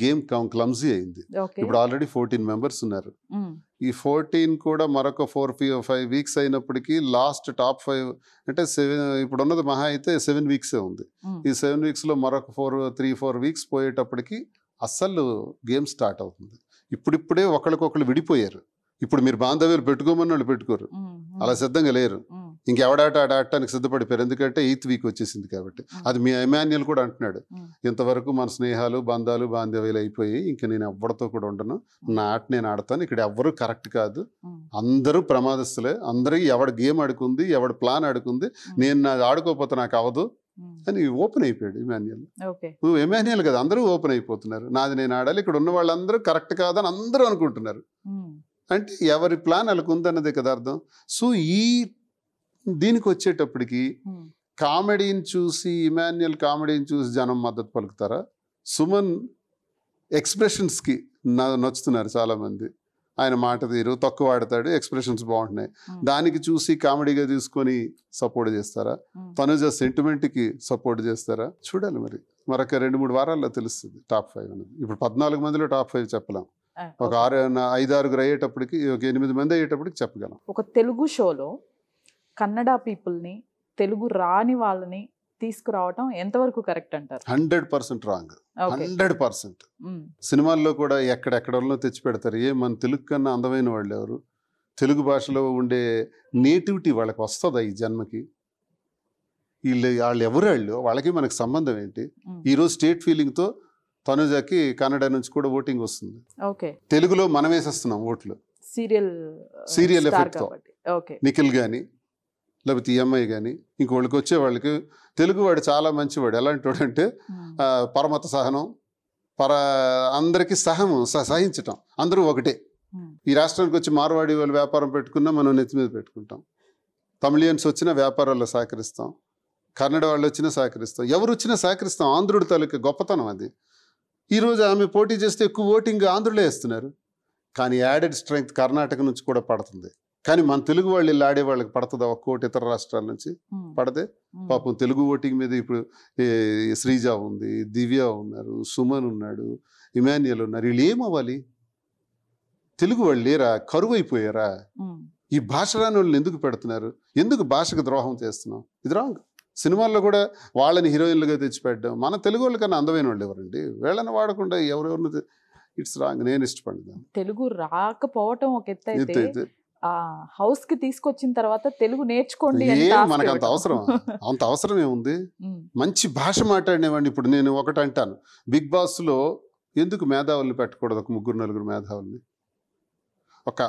గేమ్ క్లమ్జీ అయింది. ఇప్పుడు ఆల్రెడీ 14 మెంబర్స్ ఉన్నారు. ఈ 14 కూడా మరొక 4-5 వీక్స్ అయినప్పటికీ లాస్ట్ టాప్ 5 అంటే 7, ఇప్పుడు ఉన్నది మహా అయితే 7 వీక్సే ఉంది. ఈ 7 వీక్స్లో మరొక 3-4 వీక్స్ పోయేటప్పటికి అస్సలు గేమ్ స్టార్ట్ అవుతుంది. ఇప్పుడిప్పుడే ఒకరికొకరు విడిపోయారు. ఇప్పుడు మీరు బాంధవ్యాలు పెట్టుకోమని వాళ్ళు పెట్టుకోరు, అలా సిద్ధంగా లేరు. ఇంకెవడాట ఆడటానికి సిద్ధపడిపోయారు, ఎందుకంటే 8th వీక్ వచ్చేసింది కాబట్టి. అది మీ ఎమాన్యుయల్ కూడా అంటున్నాడు, ఇంతవరకు మన స్నేహాలు బంధాలు బాంధవ్యాలు అయిపోయి ఇంక నేను ఎవరితో కూడా ఉండను, నా ఆట నేను ఆడతాను, ఇక్కడ ఎవ్వరూ కరెక్ట్ కాదు, అందరూ ప్రమాదస్తులే, అందరికీ ఎవడ గేమ్ ఆడుకుంది, ఎవడ ప్లాన్ ఆడుకుంది, నేను నాది ఆడుకోకపోతే నాకు అవదు అని ఓపెన్ అయిపోయాడు ఎమాన్యుయల్. నువ్వు ఎమాన్యుయల్ కదా, అందరూ ఓపెన్ అయిపోతున్నారు, నాది నేను ఆడాలి, ఇక్కడ ఉన్న వాళ్ళందరూ కరెక్ట్ కాదని అందరూ అనుకుంటున్నారు. అంటే ఎవరి ప్లాన్ వాళ్ళకు ఉందన్నదే కదా అర్థం. సో దీనికి వచ్చేటప్పటికి కామెడీని చూసి, ఇమాన్యుయల్ కామెడీని చూసి జనం మద్దతు పలుకుతారా? సుమన్ ఎక్స్ప్రెషన్స్కి నచ్చుతున్నారు చాలామంది. ఆయన మాట తీరు తక్కువ ఆడతాడు, ఎక్స్ప్రెషన్స్ బాగుంటున్నాయి, దానికి చూసి కామెడీగా తీసుకొని సపోర్ట్ చేస్తారా? తనుజ సెంటిమెంట్కి సపోర్ట్ చేస్తారా? చూడాలి మరి, మరొక 2-3 వారాల్లో తెలుస్తుంది టాప్ 5 అనేది. ఇప్పుడు 14 మందిలో టాప్ 5 చెప్పలేం, ఒక 5-6 అయ్యేటప్పటికి, ఒక 8 మంది అయ్యేటప్పటికి చెప్పగలం. ఒక తెలుగు షోలో కన్నడ పీపుల్ని, తెలుగు రాని వాళ్ళని తీసుకురావటం ఎంతవరకు కరెక్ట్ అంటారు? 100% రాంగ్. 100%. సినిమాల్లో కూడా ఎక్కడెక్కడో తెచ్చి పెడతారు. మన తెలుగు కన్నా అందమైన వాళ్ళు ఎవరు? తెలుగు భాషలో ఉండే నేటివిటీ వాళ్ళకి వస్తుందా ఈ జన్మకి? వాళ్ళు ఎవరు? వాళ్ళకి మనకి సంబంధం ఏంటి? ఈరోజు స్టేట్ ఫీలింగ్తో తనుజకి కన్నడ నుంచి కూడా ఓటింగ్ వస్తుంది. తెలుగులో మనం వేసేస్తున్నాం ఓట్లు, సీరియల్ ఎఫెక్ట్తో. నిఖిల్ కానీ లేకపోతే ఈఎంఐ కానీ ఇంకోళ్ళకి వచ్చే వాళ్ళకి తెలుగువాడు చాలా మంచివాడు. ఎలాంటి వాడు అంటే పరమత సహనం, అందరికీ సహించటం, అందరూ ఒకటే. ఈ రాష్ట్రానికి వచ్చి మార్వాడి వాళ్ళు వ్యాపారం పెట్టుకున్నా మనం నెత్తి మీద పెట్టుకుంటాం, తమిళియన్స్ వచ్చినా వ్యాపారాల్లో సహకరిస్తాం, కన్నడ వాళ్ళు వచ్చినా సహకరిస్తాం, ఎవరు వచ్చినా సహకరిస్తాం. ఆంధ్రుడి తాలూకా గొప్పతనం అది. ఈరోజు ఆమె పోటీ చేస్తే ఎక్కువ ఓటింగ్ ఆంధ్రులే వేస్తున్నారు, కానీ యాడెడ్ స్ట్రెంగ్త్ కర్ణాటక నుంచి కూడా పడుతుంది. కానీ మన తెలుగు వాళ్ళు ఇలా ఆడే వాళ్ళకి పడుతుందా? ఒక్కోటి ఇతర రాష్ట్రాల నుంచి పడదే. పాపం తెలుగు ఓటింగ్ మీద ఇప్పుడు శ్రీజ ఉంది, దివ్య ఉన్నారు, సుమన్ ఉన్నాడు, ఇమాన్యుయల్ ఉన్నారు. వీళ్ళు ఏమవ్వాలి? తెలుగు వాళ్ళు లేరా? కరువు అయిపోయారా? ఈ భాష రాని వాళ్ళని ఎందుకు పెడుతున్నారు? ఎందుకు భాషకు ద్రోహం చేస్తున్నాం? ఇది రాంగ్. సినిమాల్లో కూడా వాళ్ళని హీరోయిన్లుగా తెచ్చిపెట్టడం. మన తెలుగు వాళ్ళకన్నా అందమైన వాళ్ళు ఎవరండి? వీళ్ళని వాడకుండా ఎవరెవరిని, ఇట్స్ రాంగ్. నేను ఇష్టపడదాను. తెలుగు రాకపోవటం ఒక ఎత్తు అయితే హౌస్ కి తీసుకొచ్చిన తర్వాత తెలుగు నేర్చుకోండి, మనకు అంత అవసరం? అంత అవసరం ఏముంది? మంచి భాష మాట్లాడినవాడిని. ఇప్పుడు నేను ఒకటి అంటాను, బిగ్ బాస్ లో ఎందుకు మేధావుల్ని పెట్టకూడదు? ఒక 3-4 మేధావుల్ని. ఒక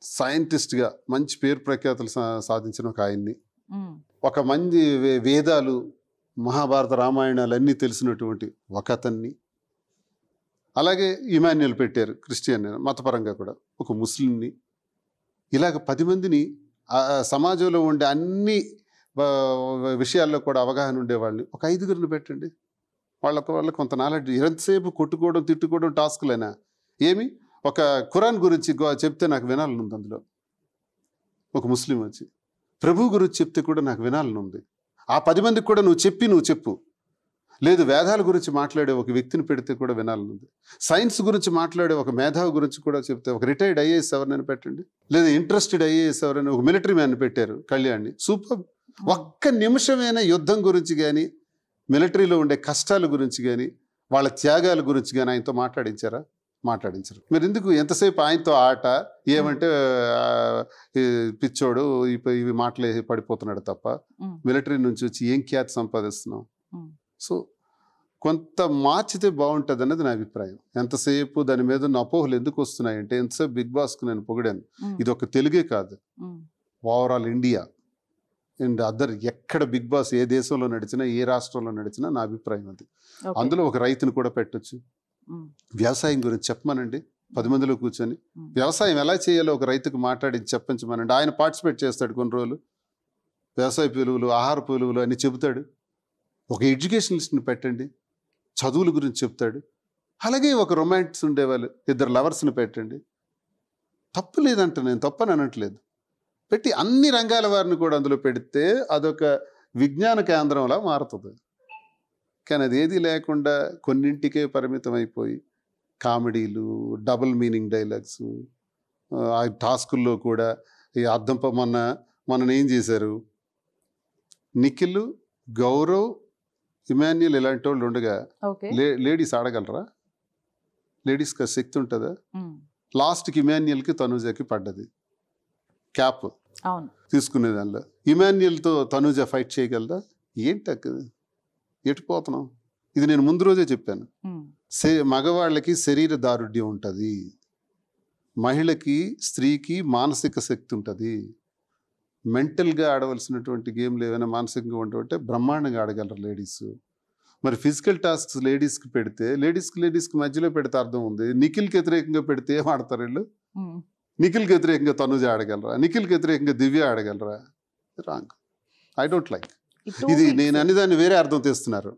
సైంటిస్ట్గా మంచి పేరు ప్రఖ్యాతులు సాధించిన ఒక ఆయన్ని, ఒక మంది వేదాలు మహాభారత రామాయణాలు అన్నీ తెలిసినటువంటి ఒక అతన్ని, అలాగే ఇమాన్యుయల్ పెట్టారు క్రిస్టియన్ మతపరంగా కూడా, ఒక ముస్లింని, ఇలాగ 10 మందిని సమాజంలో ఉండే అన్ని విషయాల్లో కూడా అవగాహన ఉండేవాళ్ళని ఒక 5గురిని పెట్టండి. వాళ్ళ కొంత నాలెడ్జ్. ఎంతసేపు కొట్టుకోవడం తిట్టుకోవడం టాస్క్లేనా? ఏమి ఒక ఖురాన్ గురించి చెప్తే నాకు వినాలని ఉంది, అందులో ఒక ముస్లిం వచ్చి ప్రభు గురించి చెప్తే కూడా నాకు వినాలని ఉంది. ఆ 10 మందికి కూడా నువ్వు చెప్పు. లేదు, వేదాల గురించి మాట్లాడే ఒక వ్యక్తిని పెడితే కూడా వినాలని ఉంది. సైన్స్ గురించి మాట్లాడే ఒక మేధావి గురించి కూడా చెప్తే, ఒక రిటైర్డ్ ఐఏఎస్ ఎవరైనా పెట్టండి, లేదా ఇంట్రెస్టెడ్ ఐఏఎస్ ఎవరైనా, ఒక మిలిటరీ మ్యాన్ పెట్టారు కళ్యాణ్ని, సూపర్. ఒక్క నిమిషమైనా యుద్ధం గురించి కానీ, మిలిటరీలో ఉండే కష్టాల గురించి కానీ, వాళ్ళ త్యాగాల గురించి కానీ ఆయనతో మాట్లాడించారా? మాట్లాడించరు. మీరు ఎందుకు ఎంతసేపు ఆయనతో ఆట? ఏమంటే పిచ్చోడు ఇవి మాటలే పడిపోతున్నాడు తప్ప, మిలిటరీ నుంచి వచ్చి ఏం ఖ్యాతి సంపాదిస్తున్నాం? సో కొంత మార్చితే బాగుంటుంది అన్నది నా అభిప్రాయం. ఎంతసేపు దాని మీద ఉన్న అపోహలు ఎందుకు వస్తున్నాయంటే, ఎంతసేపు బిగ్ బాస్కు నేను పొగిడాను, ఇది ఒక తెలుగే కాదు, ఓవరాల్ ఇండియా అండ్ అదర్ ఎక్కడ బిగ్ బాస్ ఏ దేశంలో నడిచినా ఏ రాష్ట్రంలో నడిచినా నా అభిప్రాయం అది. అందులో ఒక రైతును కూడా పెట్టొచ్చు. వ్యవసాయం గురించి చెప్పమనండి 10 మందిలో కూర్చొని. వ్యవసాయం ఎలా చేయాలో ఒక రైతుకు మాట్లాడి చెప్పించమనండి. ఆయన పార్టిసిపేట్ చేస్తాడు కొన్ని రోజులు. వ్యవసాయ విలువలు, ఆహార విలువలు అన్ని చెబుతాడు. ఒక ఎడ్యుకేషనలిస్ట్ని పెట్టండి, చదువుల గురించి చెప్తాడు. అలాగే ఒక రొమాంటిక్స్ ఉండేవాళ్ళు 2 లవర్స్ని పెట్టండి. తప్పు లేదంట, నేను తప్పని అనట్లేదు. పెట్టి అన్ని రంగాల వారిని కూడా అందులో పెడితే అదొక విజ్ఞాన కేంద్రంలా మారుతుంది. కానీ అది ఏది లేకుండా కొన్నింటికే పరిమితం అయిపోయి కామెడీలు, డబుల్ మీనింగ్ డైలాగ్స్, ఆ టాస్కుల్లో కూడా ఈ అర్థం మొన్న ఏం చేశారు, నిఖిల్, గౌరవ్, ఇమాన్యుల్ ఇలాంటి వాళ్ళు ఉండగా లేడీస్ ఆడగలరా? లేడీస్కి ఆ శక్తి ఉంటుందా? లాస్ట్కి ఇమాన్యుల్కి తనూజకి పడ్డది క్యాప్ తీసుకునే దానిలో. ఇమాన్యుల్తో తనూజ ఫైట్ చేయగలదా? ఏంటి ఎటుపోతున్నాం? ఇది నేను ముందు రోజే చెప్పాను. మగవాళ్ళకి శరీర దారుఢ్యం ఉంటుంది, మహిళకి స్త్రీకి మానసిక శక్తి ఉంటుంది. మెంటల్గా ఆడవలసినటువంటి గేమ్లు ఏమైనా మానసికంగా ఉంటే బ్రహ్మాండంగా ఆడగలరు లేడీస్. మరి ఫిజికల్ టాస్క్స్ లేడీస్కి పెడితే లేడీస్కి మధ్యలో పెడితే అర్థం ఉంది. నిఖిల్కి వ్యతిరేకంగా పెడితే ఏం ఆడతారు వీళ్ళు? నిఖిల్కి వ్యతిరేకంగా తనుజ ఆడగలరా? నిఖిల్కి వ్యతిరేకంగా దివ్య ఆడగలరా? రాంగ్. ఐ డోంట్ లైక్ ఇది. నేను అన్నిదాన్ని వేరే అర్థం తీస్తున్నారు.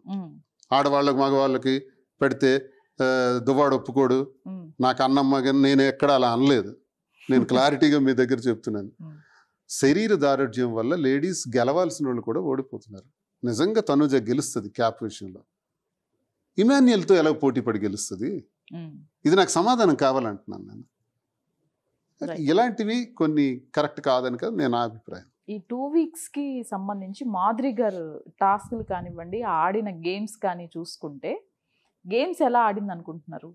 ఆడవాళ్ళకి మగవాళ్ళకి పెడితే దువ్వాడు ఒప్పుకోడు, నాకు అన్నమ్మ కానీ నేను ఎక్కడ అలా అనలేదు. నేను క్లారిటీగా మీ దగ్గర చెప్తున్నాను. శరీర దారుఢ్యం వల్ల లేడీస్ గెలవాల్సిన వాళ్ళు కూడా ఓడిపోతున్నారు. నిజంగా తనుజ గెలుస్తుంది క్యాప్ విషయంలో. ఇమాన్యుల్తో ఎలా పోటీ పడి గెలుస్తుంది? ఇది నాకు సమాధానం కావాలంటున్నాను నేను. ఇలాంటివి కొన్ని కరెక్ట్ కాదని కదా నేను నా అభిప్రాయం. ఈ 2 వీక్స్కి సంబంధించి మాధురి గారు టాస్క్లు కానివ్వండి, ఆడిన గేమ్స్ కానీ చూసుకుంటే గేమ్స్ ఎలా ఆడింది అనుకుంటున్నారు?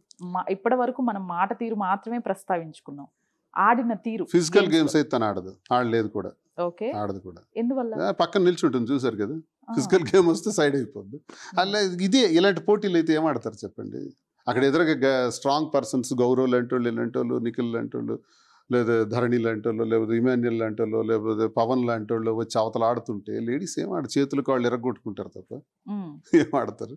ఇప్పటి వరకు మనం మాట తీరు మాత్రమే ప్రస్తావించుకున్నాం. ఆడిన తీరు ఫిజికల్ గేమ్స్ అయితే తను ఆడలేదు కూడా. ఓకే, ఆడదు కూడా. ఎందువల్ల? పక్కన నిల్చుంటుంది, చూసారు కదా. ఫిజికల్ గేమ్ వస్తే సైడ్ అయిపోద్ది. అలా ఇదే ఇలాంటి పోటీలు అయితే ఏం ఆడతారు చెప్పండి? అక్కడ ఎదురుగా స్ట్రాంగ్ పర్సన్స్, గౌరవ్ లాంటి వాళ్ళు, ఇలాంటి వాళ్ళు, నిఖిల్ లాంటి వాళ్ళు, లేదా ధరణి లాంటి వాళ్ళు, లేకపోతే ఇమాన్యుల్ లాంటి వాళ్ళు, లేకపోతే పవన్ లాంటి వాళ్ళు వచ్చి అవతల ఆడుతుంటే లేడీస్ ఏం చేతులకు వాళ్ళు ఎరగొట్టుకుంటారు తప్ప ఏం ఆడతారు?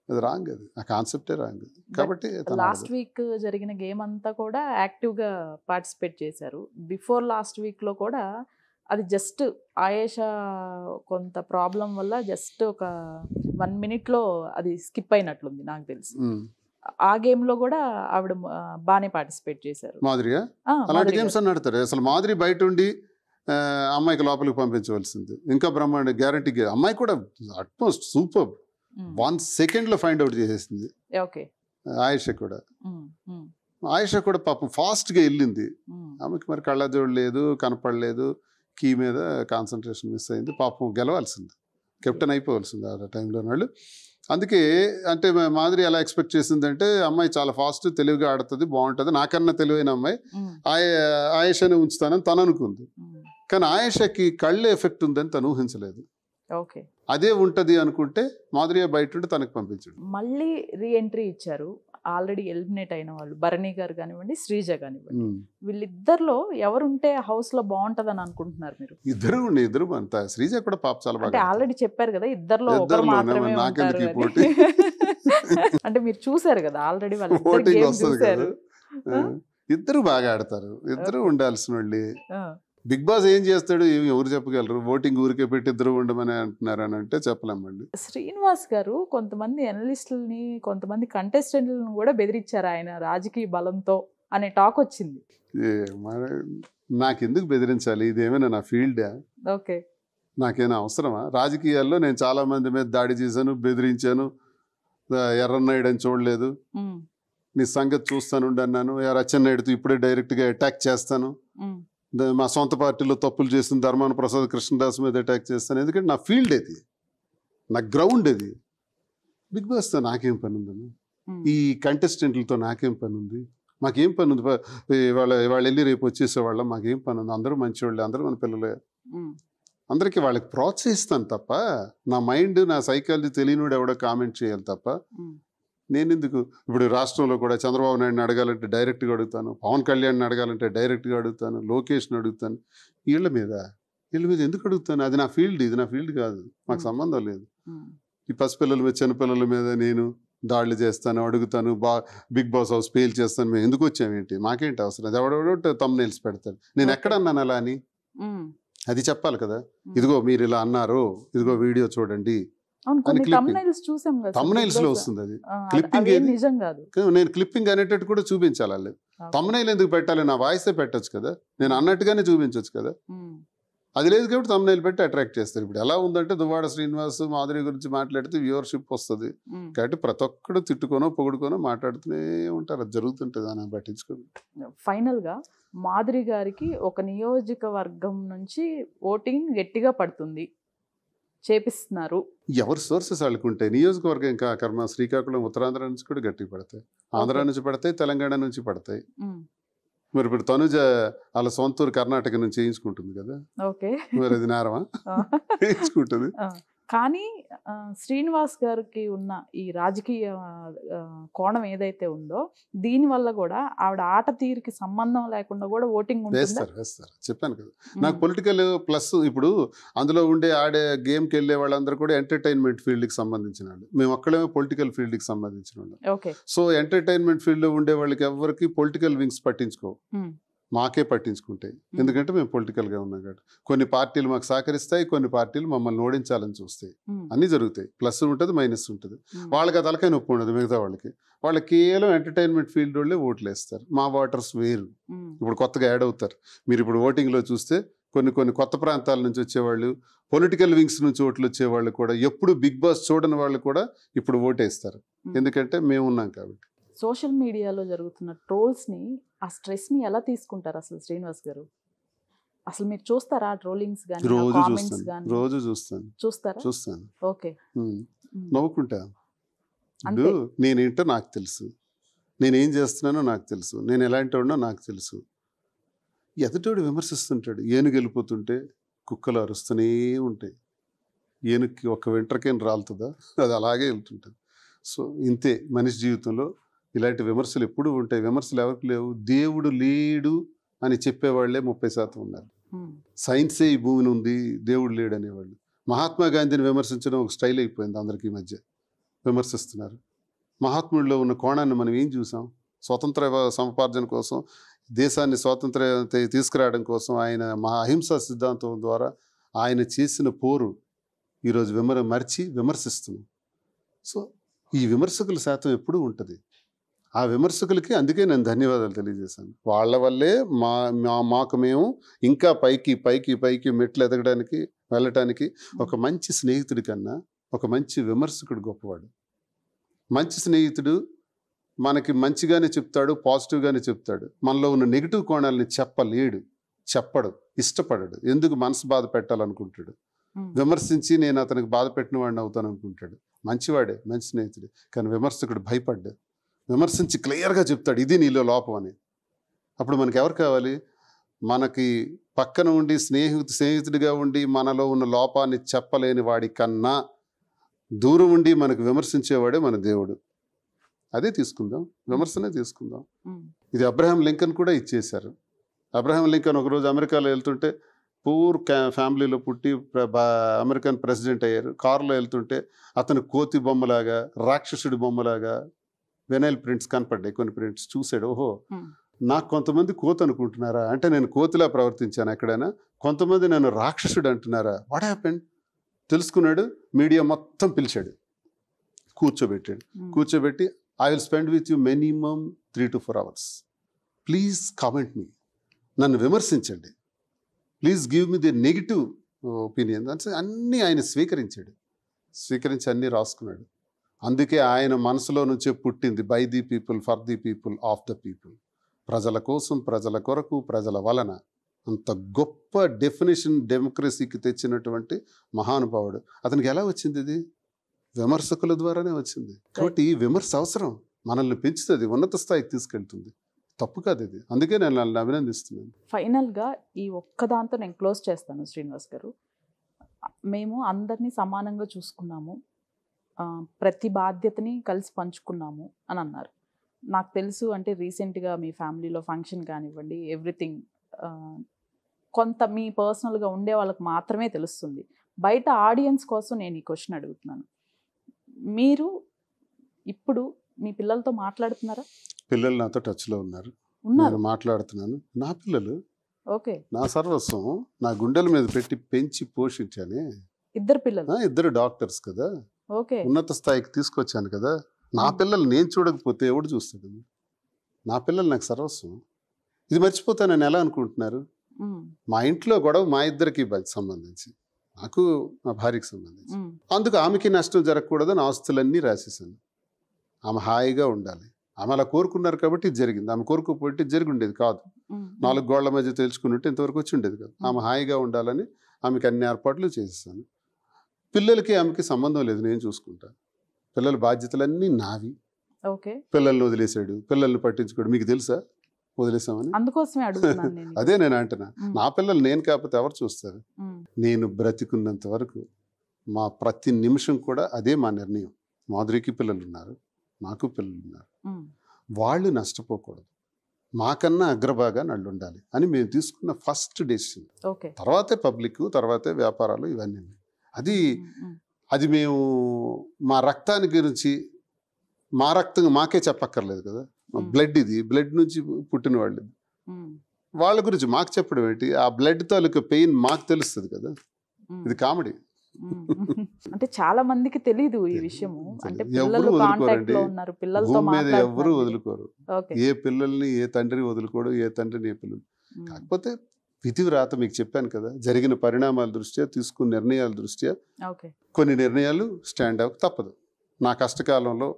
అది రాంగ్. అది ఆ కాన్సెప్టే రాంగ్. కాబట్టి లాస్ట్ వీక్ జరిగిన గేమ్ అంతా కూడా యాక్టివ్గా పార్టిసిపేట్ చేశారు. బిఫోర్ లాస్ట్ వీక్లో కూడా అది జస్ట్ ఆయేషా కొంత ప్రాబ్లం వల్ల జస్ట్ ఒక 1 minute అది స్కిప్ అయినట్లుంది నాకు తెలిసి. ఆ గేమ్ లో కూడా ఆవిడ బాగానే పార్టిసిపేట్ చేశారు. మాధురియా అలాంటి గేమ్స్ అని ఆడతారు. అసలు మాధురి బయట ఉండి అమ్మాయికి లోపలికి పంపించవలసింది. ఇంకా బ్రహ్మాండ గ్యారంటీ. అమ్మాయి కూడా utmost super 1 second find out చేసేసింది. ఆయేషా కూడా పాపం ఫాస్ట్గా వెళ్ళింది. ఆమెకి మరి కళ్ళజోడు లేదు, కనపడలేదు, కీ మీద కాన్సన్ట్రేషన్ మిస్ అయింది. పాపం గెలవాల్సింది, కెప్టెన్ అయిపోవాల్సింది ఆ టైంలో వాళ్ళు. అందుకే అంటే మాధురి ఎలా ఎక్స్పెక్ట్ చేసిందంటే అమ్మాయి చాలా ఫాస్ట్, తెలివిగా ఆడుతుంది, బాగుంటుంది, నాకన్నా తెలివైన అమ్మాయి ఆయేషానే ఉంచుతానని తను అనుకుంది. కానీ ఆయేషాకి కళ్ళు ఎఫెక్ట్ ఉందని తను ఊహించలేదు. అదే ఉంటది అనుకుంటే మాధురి బయట ఉంటే తనకు పంపించాడు. మళ్ళీ రీఎంట్రీ ఇచ్చారు. ఆల్రెడీ ఎలిమినేట్ అయిన వాళ్ళు భరణి గారు కానివ్వండి, శ్రీజ కానివ్వండి, వీళ్ళిద్దరిలో ఎవరుంటే హౌస్ లో బాగుంటది అని అనుకుంటున్నారు మీరు? ఇద్దరు అంతా. శ్రీజ కూడా పాప చాలా బాగా. ఆల్రెడీ చెప్పారు కదా ఇద్దరిలో ఒకరు మాత్రమే ఉంటారు అని. అంటే మీరు చూసారు కదా ఆల్రెడీ వాళ్ళు ఇద్దరు బాగా ఆడతారు. ఇద్దరు ఉండాల్సిన వాళ్ళే. బిగ్ బాస్ ఏం చేస్తాడు ఎవరు చెప్పగలరు? ఓటింగ్ ఊరికే పెట్టి ఇద్దరు ఉండమని అంటున్నారు అని అంటే చెప్పలేమండి. శ్రీనివాస్ గారు కొంతమంది అనలిస్టులని, కొంతమంది కంటెస్టెంట్లను కూడా బెదిరించారు ఆయన రాజకీయ బలంతో అనే టాక్ వచ్చింది. నాకెందుకు బెదిరించాలి? ఇదేమైనా నా ఫీల్డా? ఓకే, నాకేనా అవసరమా? రాజకీయాల్లో నేను చాలా మంది మీద దాడి చేశాను, బెదిరించాను. ఎర్రన్నాయుడు అని చూడలేదు, నీ సంగతి చూస్తానుండి అన్నాను. అచ్చెన్నాయుడుతో ఇప్పుడే డైరెక్ట్గా అటాక్ చేస్తాను, మా సొంత పార్టీలో తప్పులు చేసిన ధర్మాన ప్రసాద్ కృష్ణదాస్ మీద అటాక్ చేస్తాను. ఎందుకంటే నా ఫీల్డ్ అది, నా గ్రౌండ్ అది. బిగ్ బాస్తో నాకేం పని ఉందని, ఈ కంటెస్టెంట్లతో నాకేం పని ఉంది? మాకేం పని ఉంది? వాళ్ళు వెళ్ళి రేపు వచ్చేసేవాళ్ళం, మాకేం పని ఉంది? అందరూ మంచివాళ్ళే, అందరూ మన పిల్లలే. అందరికీ వాళ్ళకి ప్రోత్సహిస్తాను తప్ప నా మైండ్, నా సైకాలజీ తెలియనివాడు ఎవడో కామెంట్ చేయాలి తప్ప నేను ఎందుకు? ఇప్పుడు రాష్ట్రంలో కూడా చంద్రబాబు నాయుడుని అడగాలంటే డైరెక్ట్గా అడుగుతాను, పవన్ కళ్యాణ్ని అడగాలంటే డైరెక్ట్గా అడుగుతాను, లోకేష్ని అడుగుతాను. వీళ్ళ మీద వీళ్ళ మీద ఎందుకు అడుగుతాను? అది నా ఫీల్డ్, ఇది నా ఫీల్డ్ కాదు, మాకు సంబంధం లేదు. ఈ పసిపిల్లల మీద చిన్నపిల్లల మీద నేను దాడులు చేస్తాను, అడుగుతాను, బిగ్ బాస్ హౌస్ పేల్ చేస్తాను, మేము ఎందుకు వచ్చామేంటి, మాకేంటి అవసరం? అది ఎవడెవడో తమ్నెయిల్స్ పెడతాడు. నేను ఎక్కడ అన్నాను అలా అని? అది చెప్పాలి కదా. ఇదిగో మీరు ఇలా అన్నారు, ఇదిగో వీడియో చూడండి అని. తమ్నెయిల్స్ లో వస్తుంది అది. క్లిప్పింగ్ నిజం కాదు. నేను క్లిప్పింగ్ అనేటట్టు కూడా చూపించాలి వాళ్ళు. తమ్నెయిల్ ఎందుకు పెట్టాలి? నా వాయిసే పెట్టొచ్చు కదా, నేను అన్నట్టుగానే చూపించవచ్చు కదా. అది లేదు కాబట్టి తమ్నెయిల్ పెట్టి అట్రాక్ట్ చేస్తారు. ఇప్పుడు ఎలా ఉందంటే దువ్వాడ శ్రీనివాస్ మాధురి గురించి మాట్లాడితే వ్యూవర్షిప్ వస్తుంది కాబట్టి ప్రతి ఒక్కడు తిట్టుకోనో పొగుడుకోనో మాట్లాడుతూనే ఉంటారు. అది జరుగుతుంటుంది, అని పట్టించుకోండి. ఫైనల్ గా మాధురి గారికి ఒక నియోజకవర్గం నుంచి ఓటింగ్ గట్టిగా పడుతుంది, చేపిస్తున్నారు. ఎవరి సోర్సెస్ వాళ్ళకు ఉంటాయి. నియోజకవర్గం ఇంకా కర్మ శ్రీకాకుళం ఉత్తరాంధ్ర నుంచి కూడా గట్టిగా పడతాయి, ఆంధ్ర నుంచి పడతాయి, తెలంగాణ నుంచి పడతాయి. మరి ఇప్పుడు తనుజ వాళ్ళ సొంతూరు కర్ణాటక నుంచి వేయించుకుంటుంది కదా, మరి అది నేరమా? వేయించుకుంటుంది. కానీ శ్రీనివాస్ గారికి ఉన్న ఈ రాజకీయ కోణం ఏదైతే ఉందో దీని వల్ల కూడా ఆవిడ ఆట తీరుకి సంబంధం లేకుండా కూడా ఓటింగ్ వేస్తారు. చెప్పాను కదా, నాకు పొలిటికల్ ప్లస్ ఇప్పుడు అందులో ఉండే ఆడే గేమ్కి వెళ్ళే వాళ్ళందరూ కూడా ఎంటర్టైన్మెంట్ ఫీల్డ్కి సంబంధించిన వాళ్ళు, మేము ఒక్కడేమో పొలిటికల్ ఫీల్డ్కి సంబంధించిన వాళ్ళు. సో ఎంటర్టైన్మెంట్ ఫీల్డ్లో ఉండే వాళ్ళకి ఎవరికి పొలిటికల్ వింగ్స్ పట్టించుకో, మాకే పట్టించుకుంటాయి. ఎందుకంటే మేము పొలిటికల్గా ఉన్నాం కాబట్టి. కొన్ని పార్టీలు మాకు సహకరిస్తాయి, కొన్ని పార్టీలు మమ్మల్ని ఓడించాలని చూస్తాయి. అన్నీ జరుగుతాయి, ప్లస్ ఉంటుంది మైనస్ ఉంటుంది. వాళ్ళకి తలకాయ నొప్పి ఉండదు మిగతా వాళ్ళకి. వాళ్ళకి కేవలం ఎంటర్టైన్మెంట్ ఫీల్డ్ వాళ్ళే ఓట్లు వేస్తారు. మా ఓటర్స్ వేరు, ఇప్పుడు కొత్తగా యాడ్ అవుతారు. మీరు ఇప్పుడు ఓటింగ్లో చూస్తే కొన్ని కొత్త ప్రాంతాల నుంచి వచ్చేవాళ్ళు, పొలిటికల్ వింగ్స్ నుంచి ఓట్లు వచ్చేవాళ్ళు కూడా, ఎప్పుడు బిగ్ బాస్ చూడని వాళ్ళు కూడా ఇప్పుడు ఓటేస్తారు. ఎందుకంటే మేము ఉన్నాం కాబట్టి. సోషల్ మీడియాలో జరుగుతున్న ట్రోల్స్ని, ఆ స్ట్రెస్ని ఎలా తీసుకుంటారు అసలు శ్రీనివాస్ గారు? అసలు మీరు చూస్తారా ట్రోలింగ్స్ కానీ? రోజు చూస్తాను. ఓకే, నవ్వుకుంటా. ఇప్పుడు నేనేంటో నాకు తెలుసు, నేనేం చేస్తున్నానో నాకు తెలుసు, నేను ఎలాంటి వాడినో నాకు తెలుసు. ఎదుటోడు విమర్శిస్తుంటాడు. ఏనుగు వెళ్ళిపోతుంటే కుక్కలు అరుస్తూనే ఉంటాయి. ఏనుగుకి ఒక వెంట్రకేం రాలుతుందా? అది అలాగే వెళ్తుంటుంది. సో ఇంతే మనిషి జీవితంలో ఇలాంటి విమర్శలు ఎప్పుడు ఉంటాయి. విమర్శలు ఎవరికి లేవు? దేవుడు లేడు అని చెప్పేవాళ్లే 30% ఉన్నారు. సైన్సే ఈ భూమిని ఉంది, దేవుడు లేడు అనేవాళ్ళు. మహాత్మా గాంధీని విమర్శించడం ఒక స్టైల్ అయిపోయింది, అందరికీ మధ్య విమర్శిస్తున్నారు. మహాత్ముడిలో ఉన్న కోణాన్ని మనం ఏం చూసాం? స్వతంత్ర సముపార్జన కోసం, దేశాన్ని స్వాతంత్ర్యం తీసుకురావడం కోసం ఆయన అహింసా సిద్ధాంతం ద్వారా ఆయన చేసిన పోరు ఈరోజు మర్చి విమర్శిస్తున్నాం. సో ఈ విమర్శకుల శాతం ఎప్పుడూ ఉంటుంది. ఆ విమర్శకులకి అందుకే నేను ధన్యవాదాలు తెలియజేశాను. వాళ్ళ వల్లే మాకు మేము ఇంకా పైకి మెట్లు ఎదగడానికి వెళ్ళటానికి ఒక మంచి స్నేహితుడి కన్నా ఒక మంచి విమర్శకుడు గొప్పవాడు. మంచి స్నేహితుడు మనకి మంచిగానే చెప్తాడు, పాజిటివ్గానే చెప్తాడు. మనలో ఉన్న నెగిటివ్ కోణాలని చెప్పడు, ఇష్టపడడు. ఎందుకు మనసు బాధ పెట్టాలనుకుంటాడు. విమర్శించి నేను అతనికి బాధ పెట్టిన వాడిని అవుతాను అనుకుంటాడు. మంచివాడే, మంచి స్నేహితుడు. కానీ విమర్శకుడు భయపడ్డాడు. విమర్శించి క్లియర్గా చెప్తాడు, ఇది నీలో లోపం అని. అప్పుడు మనకి ఎవరు కావాలి? మనకి పక్కన ఉండి స్నేహితుడిగా ఉండి మనలో ఉన్న లోపాన్ని చెప్పలేని వాడి కన్నా దూరం ఉండి మనకు విమర్శించేవాడే మన దేవుడు. అదే తీసుకుందాం, విమర్శనే తీసుకుందాం. ఇది అబ్రహాం లింకన్ కూడా ఇచ్చేశారు. అబ్రహాం లింకన్ ఒకరోజు అమెరికాలో వెళ్తుంటే, పూర్ ఫ్యామిలీలో పుట్టి అమెరికన్ ప్రెసిడెంట్ అయ్యారు. కారులో వెళ్తుంటే అతను కోతి బొమ్మలాగా, రాక్షసుడి బొమ్మలాగా వెనైల్ ప్రింట్స్ కనపడ్డాయి. కొన్ని ప్రింట్స్ చూశాడు. ఓహో, నాకు కొంతమంది కోతి అనుకుంటున్నారా, అంటే నేను కోతిలా ప్రవర్తించాను ఎక్కడైనా, కొంతమంది నన్ను రాక్షసుడు అంటున్నారా, వాట్ హ్యాపెండ్ తెలుసుకున్నాడు. మీడియా మొత్తం పిలిచాడు, కూర్చోబెట్టి I will spend with you minimum 3 to 4 hours. Please comment me, నన్ను విమర్శించండి, please give me the negative opinion. అన్నీ ఆయన స్వీకరించి అన్నీ రాసుకున్నాడు. అందుకే ఆయన మనసులో నుంచే పుట్టింది by the people, for the people, of the people. ప్రజల కోసం, ప్రజల కొరకు, ప్రజల వలన. అంత గొప్ప డెఫినేషన్ డెమోక్రసీకి తెచ్చినటువంటి మహానుభావుడు. అతనికి ఎలా వచ్చింది? ఇది విమర్శకుల ద్వారానే వచ్చింది. కాబట్టి ఈ విమర్శ అవసరం, మనల్ని పెంచుతుంది, ఉన్నత స్థాయికి తీసుకెళ్తుంది. తప్పు కాదు ఇది. అందుకే నేను వాళ్ళని అభినందిస్తున్నాను. ఫైనల్గా ఈ ఒక్కదాంతో నేను క్లోజ్ చేస్తాను. శ్రీనివాస్ గారు, మేము అందరినీ సమానంగా చూసుకున్నాము, ప్రతి బాధ్యతని కలిసి పంచుకున్నాము అని అన్నారు. నాకు తెలుసు, అంటే రీసెంట్గా మీ ఫ్యామిలీలో ఫంక్షన్ కానివ్వండి, ఎవ్రీథింగ్ కొంత మీ పర్సనల్గా ఉండే వాళ్ళకి మాత్రమే తెలుస్తుంది. బయట ఆడియన్స్ కోసం నేను ఈ క్వశ్చన్ అడుగుతున్నాను. మీరు ఇప్పుడు మీ పిల్లలతో మాట్లాడుతున్నారా? పిల్లలు నాతో టచ్లో ఉన్నారు, ఉన్నారు. నేను మాట్లాడుతున్నాను. నా పిల్లలు ఓకే. నా సర్వస్వం, నా గుండెల మీద పెట్టి పెంచి పోషించానే. ఇద్దరు పిల్లలు. ఇద్దరు డాక్టర్స్ కదా, ఓకే. ఉన్నత స్థాయికి తీసుకొచ్చాను కదా. నా పిల్లలు నేను చూడకపోతే ఎవడు చూస్తాడు? నా పిల్లలు నాకు సర్వస్వం. ఇది మర్చిపోతానని ఎలా అనుకుంటున్నారు? మా ఇంట్లో గొడవ మా ఇద్దరికి సంబంధించి, నాకు మా భార్యకి సంబంధించి. అందుకు ఆమెకి నష్టం జరగకూడదని ఆస్తులన్నీ రాసేసాను. ఆమె హాయిగా ఉండాలి. ఆమె అలా కోరుకున్నారు కాబట్టి ఇది జరిగింది. ఆమె కోరుకోపోతే జరిగి ఉండేది కాదు. 4 గోళ్ల మధ్య తెలుసుకున్నట్టు ఇంతవరకు వచ్చి ఉండేది కాదు. ఆమె హాయిగా ఉండాలని ఆమెకి అన్ని ఏర్పాట్లు చేసేసాను. పిల్లలకి ఆమెకి సంబంధం లేదు, నేను చూసుకుంటా. పిల్లల బాధ్యతలన్నీ నావి. ఓకే. పిల్లల్ని వదిలేశాడు, పిల్లల్ని పట్టించుకోడు. మీకు తెలుసా వదిలేసామని? అందుకోసమే అడుగుతున్నాను నేను. అదే నేను అంటున్నా, నా పిల్లలు నేను కాకపోతే ఎవరు చూస్తారు? నేను బ్రతికున్నంత వరకు మా ప్రతి నిమిషం కూడా అదే మా నిర్ణయం. మాధురికి పిల్లలు ఉన్నారు, నాకు పిల్లలు ఉన్నారు. వాళ్ళు నష్టపోకూడదు, మాకన్నా అగ్రభాగా నళ్ళు ఉండాలి అని మేము తీసుకున్న ఫస్ట్ డెసిషన్. తర్వాతే పబ్లిక్, తర్వాతే వ్యాపారాలు, ఇవన్నీ. అది మేము మా రక్తాన్ని గురించి, మా రక్తం మాకే చెప్పక్కర్లేదు కదా. బ్లడ్, ఇది బ్లడ్ నుంచి పుట్టిన వాళ్ళు. వాళ్ళ గురించి మాకు చెప్పడం ఏంటి? ఆ బ్లడ్ తాలూకు పెయిన్ మాకు తెలుస్తుంది కదా. ఇది కామెడీ. అంటే చాలా మందికి తెలీదు ఈ విషయము. అంటే ఎవరు వదులుకోరండి, పిల్లలతో ఎవరు వదులుకోరు. ఏ పిల్లల్ని ఏ తండ్రి వదులుకోడు, ఏ తండ్రిని ఏ పిల్లలు. కాకపోతే విధివ్రాత మీకు చెప్పాను కదా, జరిగిన పరిణామాల దృష్ట్యా, తీసుకున్న నిర్ణయాల దృష్ట్యా కొన్ని నిర్ణయాలు స్టాండ్ అవ్వక తప్పదు. నా కష్టకాలంలో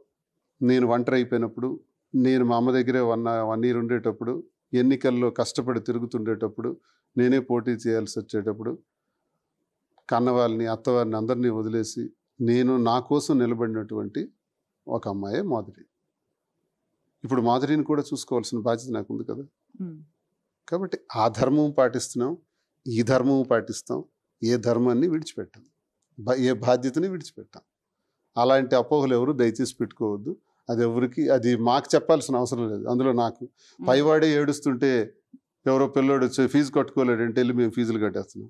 నేను ఒంటరి అయిపోయినప్పుడు, నేను మా అమ్మ దగ్గరే 1 year ఉండేటప్పుడు, ఎన్నికల్లో కష్టపడి తిరుగుతుండేటప్పుడు, నేనే పోటీ చేయాల్సి వచ్చేటప్పుడు, కన్నవాళ్ళని, అత్తవారిని అందరినీ వదిలేసి నేను నా కోసం నిలబడినటువంటి ఒక అమ్మాయే మాధురి. ఇప్పుడు మాధురిని కూడా చూసుకోవాల్సిన బాధ్యత నాకు ఉంది కదా. కాబట్టి ఆ ధర్మం పాటిస్తున్నాం, ఈ ధర్మం పాటిస్తాం. ఏ ధర్మాన్ని విడిచిపెట్టాం, ఏ బాధ్యతని విడిచిపెట్టాం. అలాంటి అపోహలు ఎవరు దయచేసి పెట్టుకోవద్దు. అది మాకు చెప్పాల్సిన అవసరం లేదు. అందులో నాకు పైవాడే ఏడుస్తుంటే, ఎవరో పిల్లోడు వచ్చి ఫీజు కట్టుకోలేడంటే వెళ్ళి మేము ఫీజులు కట్టేస్తున్నాం.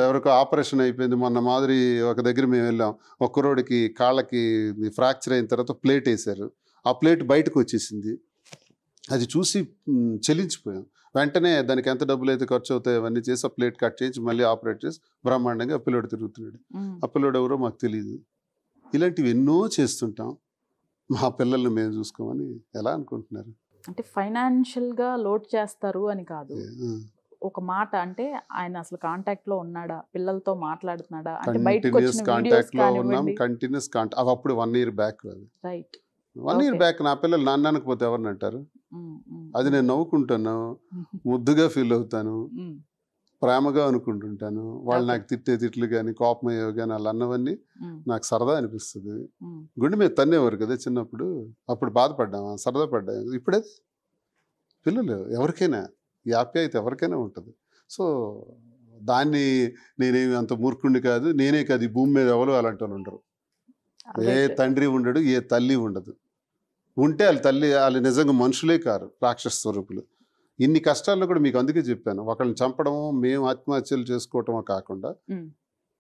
ఎవరికో ఆపరేషన్ అయిపోయింది, మొన్న మాదిరి ఒక దగ్గర మేము వెళ్ళాం, ఒక్కరోడికి కాళ్ళకి ఫ్రాక్చర్ అయిన తర్వాత ప్లేట్ వేశారు. ఆ ప్లేట్ బయటకు వచ్చేసింది. అది చూసి చెల్లించిపోయాం. వెంటనే దానికి ఎంత డబ్బులు అయితే ఖర్చు అవుతాయి అవన్నీ చేసి ఆ ప్లేట్ కట్ చేసి మళ్ళీ ఆపరేట్ చేసి బ్రహ్మాండంగా ఆ పిల్లోడు తిరుగుతున్నాడు. ఆ పిల్లోడు ఎవరో మాకు తెలియదు. ఇలాంటివి ఎన్నో చేస్తుంటాం. మా పిల్లల్ని మేము చూసుకోమని ఎలా అనుకుంటున్నారు? అంటే ఫైనాన్షియల్ గా లోడ్ చేస్తారు అని కాదు, ఒక మాట. అంటే ఆయన అసలు కాంటాక్ట్ లో ఉన్నాడా, పిల్లలతో మాట్లాడుతున్నాడా? అంటే కంటిన్యూస్ కాంటాక్ట్ లో ఉన్నాం, కంటిన్యూస్ కాంటాక్ట్. అప్పుడు 1 year back, right, 1 year back. నా పిల్లలు నాన్న అనకపోతే ఎవరిని అంటారు? అది నేను నవ్వుకుంటాను, ముద్దుగా ఫీల్ అవుతాను, ప్రేమగా అనుకుంటుంటాను. వాళ్ళు నాకు తిట్టే తిట్లు కానీ, కోపమయ్యో కానీ, వాళ్ళు అన్నవన్నీ నాకు సరదా అనిపిస్తుంది. గుండె మీద తన్నేవారు కదా చిన్నప్పుడు, అప్పుడు బాధపడ్డామా, సరదా పడ్డా. ఇప్పుడే పిల్లలు ఎవరికైనా ఈ ఆప్యాయత ఎవరికైనా ఉంటుంది. సో దాన్ని నేనేమి అంత మూర్ఖుండి కాదు, నేనే కాదు, ఈ భూమి మీద ఎవరు అలాంటి వాళ్ళు ఉండరు. ఏ తండ్రి ఉండడు, ఏ తల్లి ఉండదు. ఉంటే వాళ్ళు నిజంగా మనుషులే కారు, రాక్షస స్వరూపులు. ఇన్ని కష్టాల్లో కూడా మీకు అందుకే చెప్పాను, ఒకళ్ళని చంపడము, మేము ఆత్మహత్యలు చేసుకోవటమో కాకుండా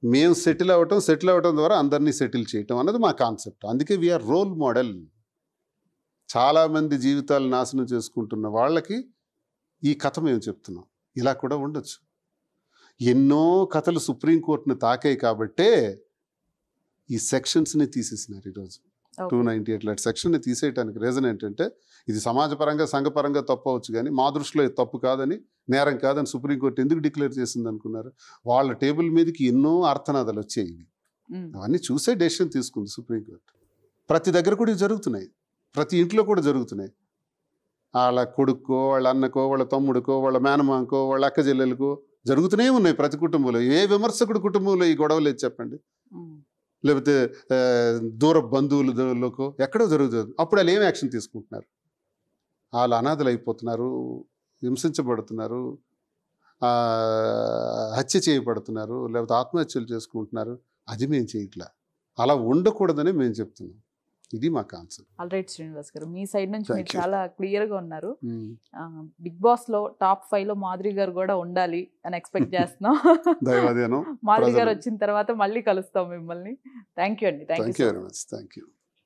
మేము సెటిల్ అవ్వటం ద్వారా అందరినీ సెటిల్ చేయటం అన్నది మా కాన్సెప్ట్. అందుకే వీఆర్ రోల్ మోడల్. చాలామంది జీవితాలు నాశనం చేసుకుంటున్న వాళ్ళకి ఈ కథ మేము చెప్తున్నాం. ఇలా కూడా ఉండొచ్చు. ఎన్నో కథలు సుప్రీంకోర్టును తాకాయి కాబట్టే ఈ సెక్షన్స్ని తీసేసినారు ఈరోజు. 298 సెక్షన్ని తీసేయడానికి రీజన్ ఏంటంటే, ఇది సమాజపరంగా, సంఘపరంగా తప్పు అవచ్చు, కానీ మా దృష్టిలో ఇది తప్పు కాదని, నేరం కాదని సుప్రీంకోర్టు ఎందుకు డిక్లేర్ చేసింది అనుకున్నారు? వాళ్ళ టేబుల్ మీదకి ఎన్నో అర్థనాదాలు వచ్చాయి. అవన్నీ చూసే డెసిషన్ తీసుకుంది సుప్రీంకోర్టు. ప్రతి దగ్గర కూడా ఇవి జరుగుతున్నాయి, ప్రతి ఇంట్లో కూడా జరుగుతున్నాయి. వాళ్ళ కొడుక్కో, వాళ్ళ అన్నకో, వాళ్ళ తమ్ముడికో, వాళ్ళ మేనమాంకో, వాళ్ళ అక్క చెల్లెలకో జరుగుతూనే ఉన్నాయి ప్రతి కుటుంబంలో. ఏ విమర్శకుడు కుటుంబంలో ఈ గొడవ లేదు చెప్పండి? లేకపోతే దూర బంధువులకో ఎక్కడో జరుగుతుంది. అప్పుడు వాళ్ళు ఏం యాక్షన్ తీసుకుంటున్నారు? వాళ్ళు అనాథలు అయిపోతున్నారు, హింసించబడుతున్నారు, హత్య చేయబడుతున్నారు, లేకపోతే ఆత్మహత్యలు చేసుకుంటున్నారు. అది మేము చేయట్లా. అలా ఉండకూడదని మేము చెప్తున్నాం. ఇది మా కాన్సెప్ట్. ఆల్ రైట్ శ్రీనివాస్ గారు, మీ సైడ్ నుంచి Thank మీరు you. చాలా క్లియర్ గా ఉన్నారు. బిగ్ బాస్ లో టాప్ 5 లో మాధురి గారు కూడా ఉండాలి అని ఎక్స్పెక్ట్ చేస్తున్నాం. దైవాధీనం. మాధురి గారు ప్రజలు. వచ్చిన తర్వాత మళ్ళీ కలుస్తాం మిమ్మల్ని. థ్యాంక్ యూ అండి. Thank you very much. Thank you.